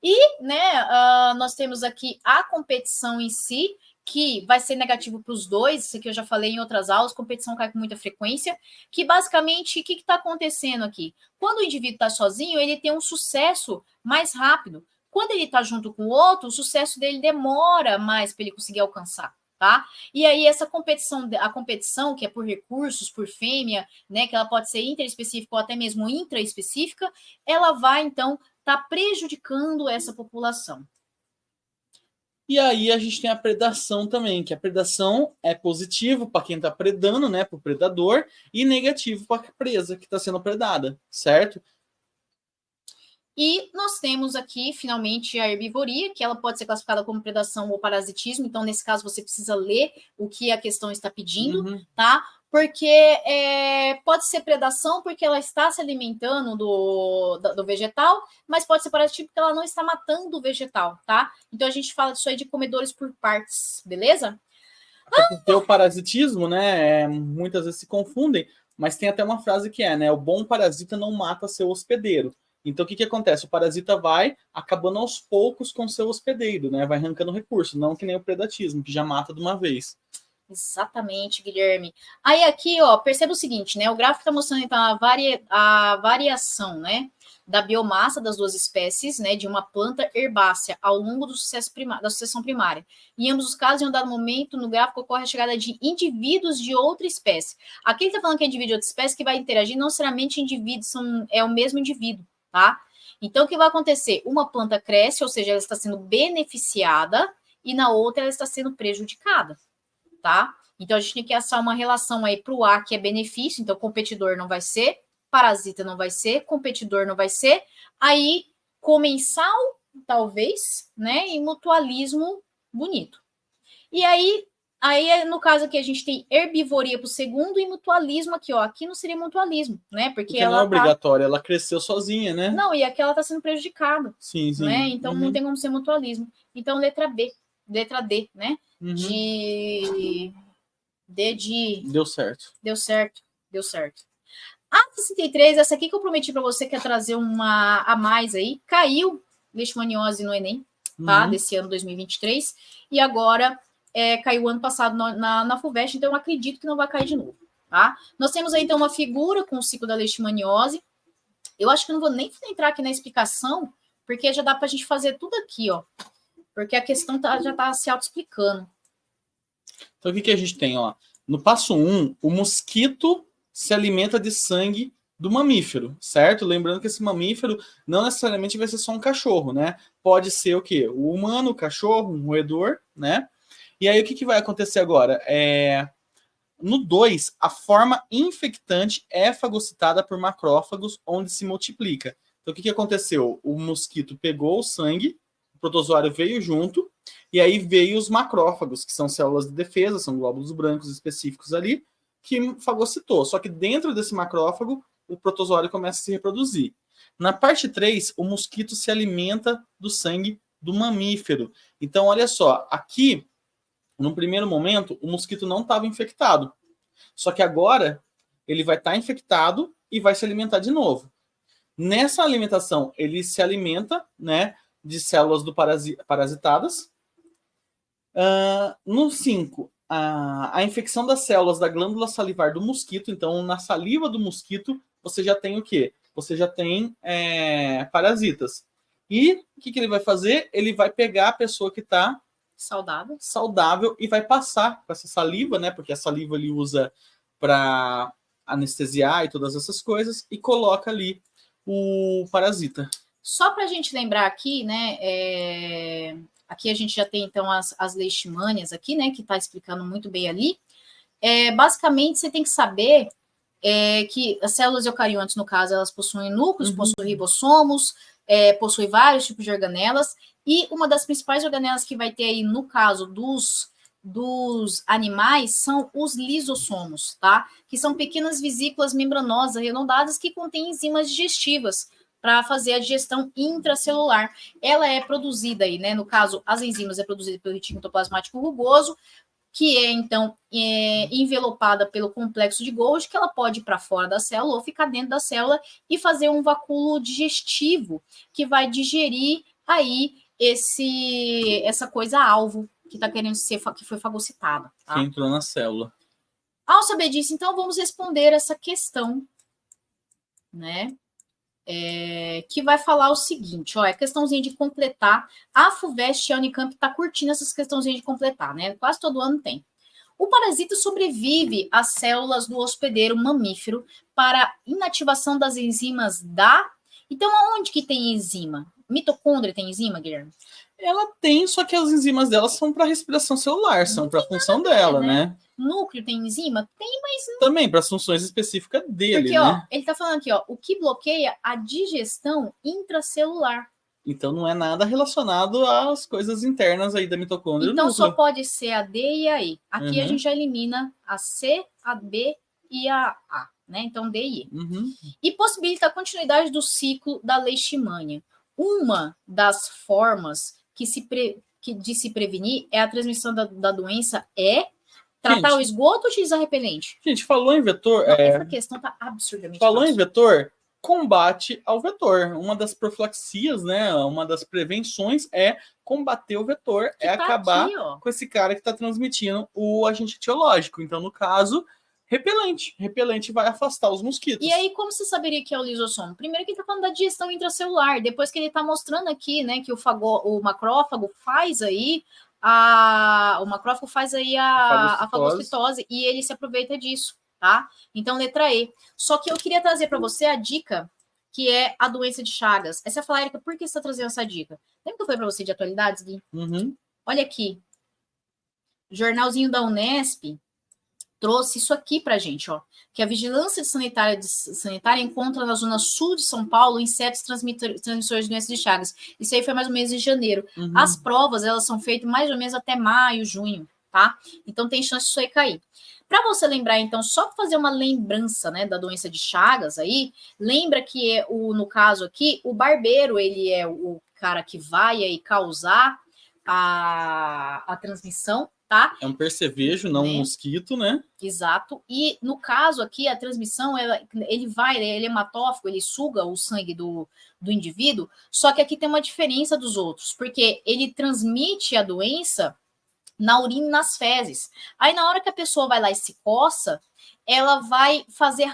E, né, nós temos aqui a competição em si, que vai ser negativo para os dois, isso aqui eu já falei em outras aulas, competição cai com muita frequência, que basicamente, o que está acontecendo aqui? Quando o indivíduo está sozinho, ele tem um sucesso mais rápido. Quando ele está junto com o outro, o sucesso dele demora mais para ele conseguir alcançar, tá? E aí essa competição, a competição, que é por recursos, por fêmea, né, que ela pode ser interespecífica ou até mesmo intraespecífica, ela vai, então, estar prejudicando essa população. E aí a gente tem a predação também, que a predação é positivo para quem está predando, né, para o predador, e negativo para a presa que está sendo predada, certo? E nós temos aqui, finalmente, a herbivoria, que ela pode ser classificada como predação ou parasitismo. Então, nesse caso, você precisa ler o que a questão está pedindo, tá? Porque pode ser predação porque ela está se alimentando do vegetal, mas pode ser parasitismo porque ela não está matando o vegetal, tá? Então, a gente fala disso aí de comedores por partes, beleza? Porque o parasitismo, né, muitas vezes se confundem, mas tem até uma frase que né, o bom parasita não mata seu hospedeiro. Então, o que acontece? O parasita vai acabando aos poucos com seu hospedeiro, né? Vai arrancando recurso, não que nem o predatismo, que já mata de uma vez. Exatamente, Guilherme. Aí aqui, ó, perceba o seguinte, né? O gráfico está mostrando então a variação, né, da biomassa das duas espécies, né, de uma planta herbácea ao longo do da sucessão primária. Em ambos os casos, em um dado momento, no gráfico ocorre a chegada de indivíduos de outra espécie. Aqui ele está falando que é indivíduo de outra espécie que vai interagir, não necessariamente indivíduos é o mesmo indivíduo, tá? Então, o que vai acontecer? Uma planta cresce, ou seja, ela está sendo beneficiada, e na outra ela está sendo prejudicada. Tá? Então, a gente tem que achar uma relação aí para o A, que é benefício, então competidor não vai ser, parasita não vai ser, competidor não vai ser, aí comensal, talvez, né, e mutualismo bonito. E aí no caso aqui, a gente tem herbivoria para o segundo e mutualismo aqui, ó, aqui não seria mutualismo, né, porque ela não é obrigatória, ela cresceu sozinha, né? Não, e aqui ela está sendo prejudicada, sim. Né, então não tem como ser mutualismo. Então, letra D, né, de Deu certo. Deu certo. A 63, essa aqui que eu prometi para você que ia trazer uma a mais aí, caiu leishmaniose no Enem, tá? Desse ano 2023, e agora caiu ano passado na FUVEST, então eu acredito que não vai cair de novo, tá? Nós temos aí então uma figura com o ciclo da leishmaniose. Eu acho que eu não vou nem entrar aqui na explicação, porque já dá para a gente fazer tudo aqui, ó. Porque a questão já está se auto-explicando. Então, o que a gente tem, ó? No passo 1, o mosquito se alimenta de sangue do mamífero, certo? Lembrando que esse mamífero não necessariamente vai ser só um cachorro, né? Pode ser o quê? O humano, o cachorro, um roedor, né? E aí, o que vai acontecer agora? No 2, a forma infectante é fagocitada por macrófagos, onde se multiplica. Então, o que aconteceu? O mosquito pegou o sangue, o protozoário veio junto, e aí veio os macrófagos, que são células de defesa, são glóbulos brancos específicos ali, que fagocitou. Só que dentro desse macrófago, o protozoário começa a se reproduzir. Na parte 3, o mosquito se alimenta do sangue do mamífero. Então, olha só, aqui, no primeiro momento, o mosquito não estava infectado. Só que agora, ele vai estar infectado e vai se alimentar de novo. Nessa alimentação, ele se alimenta, né, de células parasitadas. No 5, a infecção das células da glândula salivar do mosquito. Então, na saliva do mosquito, você já tem o quê? Você já tem parasitas. E o que ele vai fazer? Ele vai pegar a pessoa que está saudável e vai passar com essa saliva, né? Porque a saliva ele usa para anestesiar e todas essas coisas, e coloca ali o parasita. Só para a gente lembrar aqui, né? Aqui a gente já tem, então, as leishmanias aqui, né? Que está explicando muito bem ali. Basicamente, você tem que saber que as células eucariontes, no caso, elas possuem núcleos, possuem ribossomos, possuem vários tipos de organelas, e uma das principais organelas que vai ter aí, no caso dos animais, são os lisossomos, tá? Que são pequenas vesículas membranosas arredondadas que contêm enzimas digestivas para fazer a digestão intracelular. Ela é produzida aí, né? No caso, as enzimas é produzida pelo retículo endoplasmático rugoso, que é, então, envelopada pelo complexo de Golgi, que ela pode ir para fora da célula ou ficar dentro da célula e fazer um vacúolo digestivo que vai digerir aí essa coisa alvo que está querendo ser, que foi fagocitada. Tá? Que entrou na célula. Ao saber disso, então, vamos responder essa questão, né? Que vai falar o seguinte, ó, é questãozinha de completar. A FUVEST e a Unicamp tá curtindo essas questãozinhas de completar, né? Quase todo ano tem. O parasita sobrevive às células do hospedeiro mamífero para inativação das enzimas da... Então, aonde que tem enzima? Mitocôndria tem enzima, Guilherme? Ela tem, só que as enzimas dela são para respiração celular, são para a função dela, né? Núcleo tem enzima? Tem, mas... Também, para as funções específicas dele, porque, né? ó, ele tá falando aqui, ó, o que bloqueia a digestão intracelular. Então, não é nada relacionado às coisas internas aí da mitocôndria. Então, só pode ser a D e a E. Aqui a gente já elimina a C, a B e a A, né? Então, D e E. E possibilita a continuidade do ciclo da leishmania. Uma das formas de se prevenir é a transmissão da doença tratar o esgoto ou utilizar repelente? Gente, falou em vetor... Não, essa questão tá absurdamente falou fácil. Em vetor, combate ao vetor. Uma das profilaxias, né? Uma das prevenções é combater o vetor, Que é tá acabar aqui, ó. com esse cara que está transmitindo o agente etiológico. Então, no caso, repelente. Repelente vai afastar os mosquitos. E aí, como você saberia que é o lisossomo? Primeiro que ele está falando da digestão intracelular, depois que ele está mostrando aqui, né, que o macrófago faz aí a fagocitose e ele se aproveita disso, tá? Então, letra E. Só que eu queria trazer para você a dica que é a doença de Chagas. Essa fala, Érica, por que você está trazendo essa dica? Lembra que eu falei para você de atualidades, Gui? Uhum. Olha aqui. Jornalzinho da Unesp trouxe isso aqui para a gente, ó, que a vigilância sanitária encontra na zona sul de São Paulo insetos transmissores de doenças de Chagas. Isso aí foi mais ou menos em janeiro. Uhum. As provas, elas são feitas mais ou menos até maio, junho, tá? Então tem chance disso aí cair. Para você lembrar, então, só para fazer uma lembrança, né, da doença de Chagas aí, lembra que no caso aqui, o barbeiro, ele é o cara que vai aí causar a transmissão, tá? É um percevejo, não um mosquito, né? Exato. E no caso aqui, a transmissão, ele é hematófago, ele suga o sangue do indivíduo, só que aqui tem uma diferença dos outros, porque ele transmite a doença na urina e nas fezes. Aí na hora que a pessoa vai lá e se coça, ela vai fazer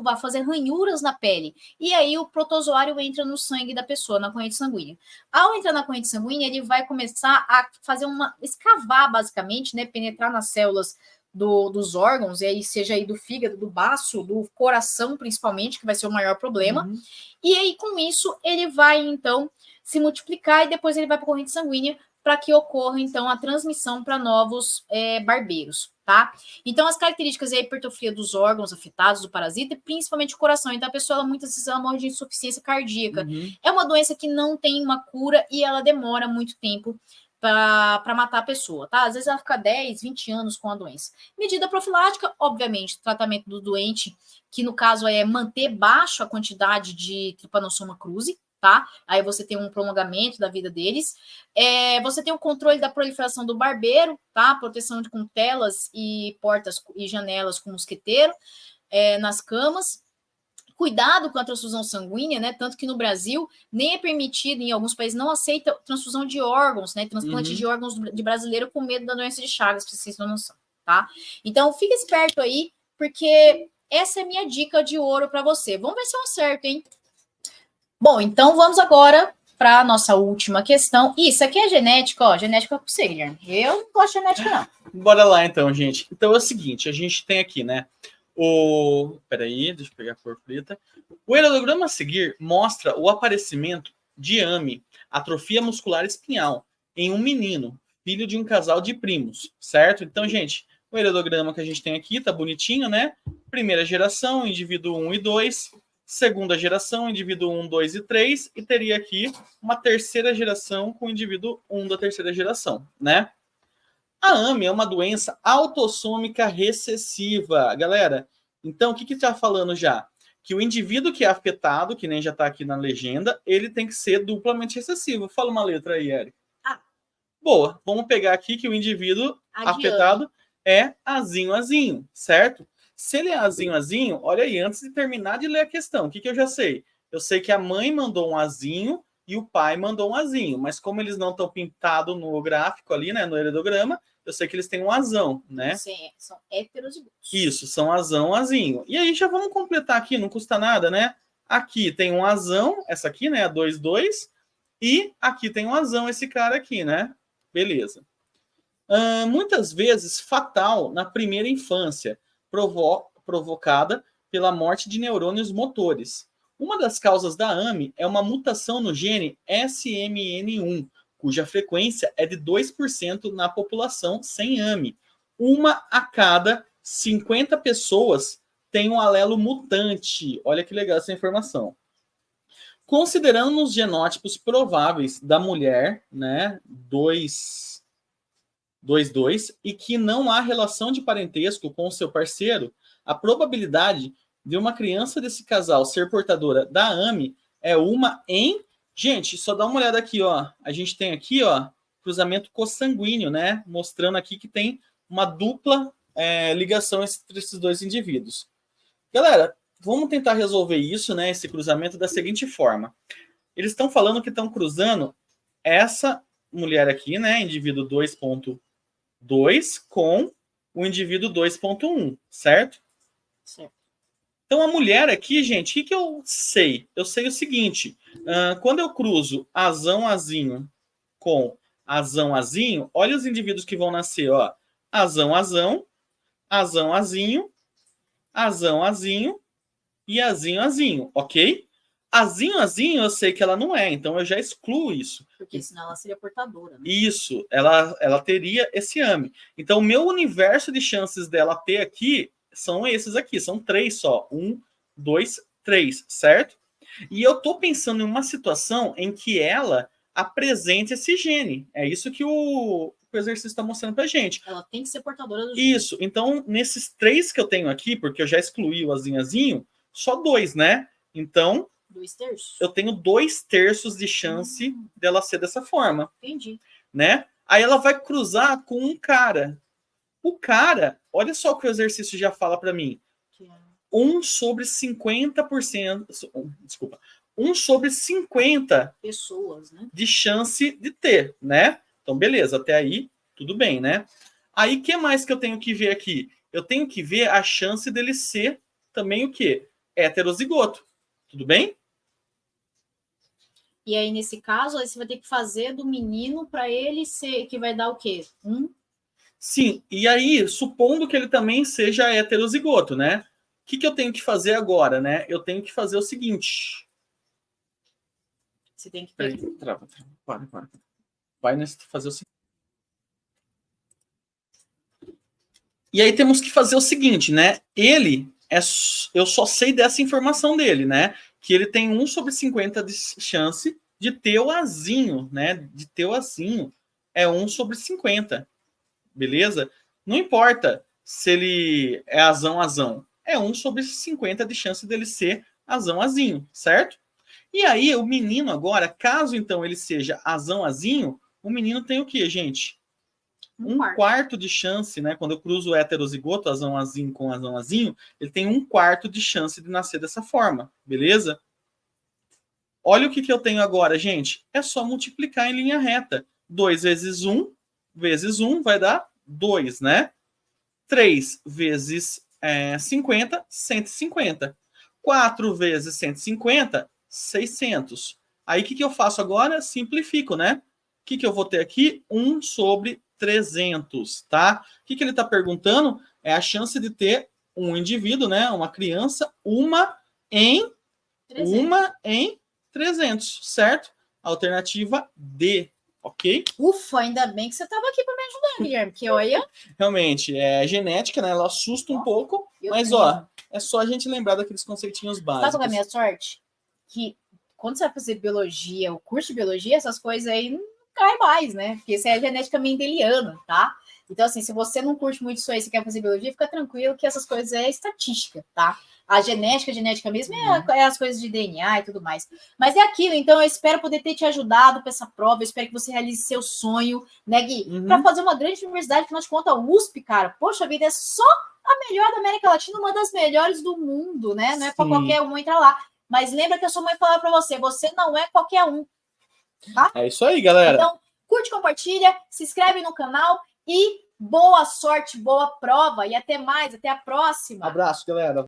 vai fazer ranhuras na pele. E aí o protozoário entra no sangue da pessoa, na corrente sanguínea. Ao entrar na corrente sanguínea, ele vai começar a fazer escavar, basicamente, né? Penetrar nas células dos órgãos, e aí seja aí do fígado, do baço, do coração, principalmente, que vai ser o maior problema. Uhum. E aí, com isso, ele vai, então, se multiplicar e depois ele vai para a corrente sanguínea para que ocorra, então, a transmissão para novos barbeiros, tá? Então, as características é a hipertrofia dos órgãos afetados do parasita, e principalmente o coração. Então, a pessoa, muitas vezes, ela morre de insuficiência cardíaca. Uhum. É uma doença que não tem uma cura e ela demora muito tempo para matar a pessoa, tá? Às vezes ela fica 10, 20 anos com a doença. Medida profilática, obviamente, tratamento do doente, que no caso é manter baixo a quantidade de Trypanosoma cruzi, tá? Aí você tem um prolongamento da vida deles. Você tem o controle da proliferação do barbeiro, tá? Proteção com telas e portas e janelas com mosquiteiro nas camas. Cuidado com a transfusão sanguínea, né? Tanto que no Brasil nem é permitido, em alguns países não aceita transfusão de órgãos, né? Transplante de órgãos de brasileiro com medo da doença de Chagas, para vocês terem noção, tá? Então, fica esperto aí, porque essa é a minha dica de ouro para você. Vamos ver se eu acerto, hein? Bom, então vamos agora para a nossa última questão. Isso aqui é genética, ó. Genética para você, Guilherme. Eu não gosto de genética, não. Bora lá, então, gente. Então é o seguinte, a gente tem aqui, né? Peraí, deixa eu pegar a cor preta. O heredograma a seguir mostra o aparecimento de AME, atrofia muscular espinhal, em um menino, filho de um casal de primos, certo? Então, gente, o heredograma que a gente tem aqui tá bonitinho, né? Primeira geração, indivíduo 1 e 2. Segunda geração, indivíduo 1, 2 e 3. E teria aqui uma terceira geração com o indivíduo 1 da terceira geração, né? A AME é uma doença autossômica recessiva, galera. Então, o que está falando já? Que o indivíduo que é afetado, que nem já está aqui na legenda, ele tem que ser duplamente recessivo. Fala uma letra aí, Eric. Ah. Boa, vamos pegar aqui que o indivíduo afetado é azinho, certo? Se ele é azinho, olha aí, antes de terminar de ler a questão, o que eu já sei? Eu sei que a mãe mandou um azinho e o pai mandou um azinho, mas como eles não estão pintados no gráfico ali, né, no heredograma, eu sei que eles têm um azão, né? Sim, são heterozigotos. Isso, são azão, azinho. E aí já vamos completar aqui, não custa nada, né? Aqui tem um azão, essa aqui, né, a 22, e aqui tem um azão, esse cara aqui, né? Beleza. Muitas vezes fatal na primeira infância, provocada pela morte de neurônios motores. Uma das causas da AME é uma mutação no gene SMN1, cuja frequência é de 2% na população sem AME. Uma a cada 50 pessoas tem um alelo mutante. Olha que legal essa informação. Considerando os genótipos prováveis da mulher, né, 22, e que não há relação de parentesco com o seu parceiro, a probabilidade de uma criança desse casal ser portadora da AME é uma em... Gente, só dá uma olhada aqui, ó. A gente tem aqui, ó, cruzamento consanguíneo, né? Mostrando aqui que tem uma dupla ligação entre esses dois indivíduos. Galera, vamos tentar resolver isso, né? Esse cruzamento da seguinte forma. Eles estão falando que estão cruzando essa mulher aqui, né? Indivíduo 2.2 com o indivíduo 2.1, certo? Certo. Então, a mulher aqui, gente, o que eu sei? Eu sei o seguinte, quando eu cruzo azão, azinho com azão, azinho, olha os indivíduos que vão nascer, ó. Azão, azão, azão, azinho, azão, azinho e azinho, azinho, ok? Azinho, azinho, eu sei que ela não é, então eu já excluo isso. Porque senão ela seria portadora, né? Isso, ela teria esse AME. Então, o meu universo de chances dela ter aqui são esses aqui, são 3 só. 1, 2, 3, certo? E eu tô pensando em uma situação em que ela apresente esse gene. É isso que o exercício está mostrando pra gente. Ela tem que ser portadora do gene. Isso, então nesses 3 que eu tenho aqui, porque eu já excluí o azinho, só 2, né? Então, 2/3? eu tenho 2/3 de chance dela ser dessa forma. Entendi. Né? Aí ela vai cruzar com um cara. O cara, olha só o que o exercício já fala para mim. 1 sobre 50%, desculpa, 1 sobre 50 pessoas, né? De chance de ter, né? Então, beleza, até aí, tudo bem, né? Aí, o que mais que eu tenho que ver aqui? Eu tenho que ver a chance dele ser também o quê? Heterozigoto. Tudo bem? E aí, nesse caso, aí você vai ter que fazer do menino para ele ser, que vai dar o quê? Sim, e aí, supondo que ele também seja heterozigoto, né? O que eu tenho que fazer agora, né? Eu tenho que fazer o seguinte. Você tem que Peraí, trava. Para. Vai fazer o seguinte. E aí temos que fazer o seguinte, né? Eu só sei dessa informação dele, né? Que ele tem 1 sobre 50 de chance de ter o azinho, né? De ter o azinho. É 1 sobre 50. Beleza? Não importa se ele é azão. É 1 sobre 50 de chance dele ser azão-azinho, certo? E aí, o menino agora, caso então ele seja azão-azinho, o menino tem o quê, gente? Um quarto de chance, né? Quando eu cruzo o heterozigoto, azão-azinho com azão-azinho, ele tem 1/4 de chance de nascer dessa forma, beleza? Olha o que eu tenho agora, gente. É só multiplicar em linha reta. 2 vezes 1 vezes 1 vai dar 2, né? 3 vezes 50, 150. 4 vezes 150, 600. Aí o que eu faço agora? Simplifico, né? O que eu vou ter aqui? 1 sobre 300, tá? O que ele está perguntando? É a chance de ter um indivíduo, né? Uma criança, uma em 300, certo? Alternativa D, ok? Ufa, ainda bem que você estava aqui para me ajudar, Guilherme, porque olha... Realmente, genética, né? Ela assusta um pouco, mas, é só a gente lembrar daqueles conceitinhos básicos. Sabe qual é a minha sorte? Que quando você vai fazer biologia, o curso de biologia, essas coisas aí não cai mais, né? Porque isso é genética mendeliana, tá? Então, assim, se você não curte muito isso aí, você quer fazer biologia, fica tranquilo que essas coisas é estatística, tá? A genética mesmo é as coisas de DNA e tudo mais. Mas é aquilo, então eu espero poder ter te ajudado para essa prova, eu espero que você realize seu sonho, né, Gui? Para fazer uma grande universidade, afinal de contas, a USP, cara, poxa vida, é só a melhor da América Latina, uma das melhores do mundo, né? Não é para qualquer um entrar lá. Mas lembra que a sua mãe falava para você, você não é qualquer um, tá? É isso aí, galera. Então, curte, compartilha, se inscreve no canal e boa sorte, boa prova e até mais, até a próxima. Abraço, galera.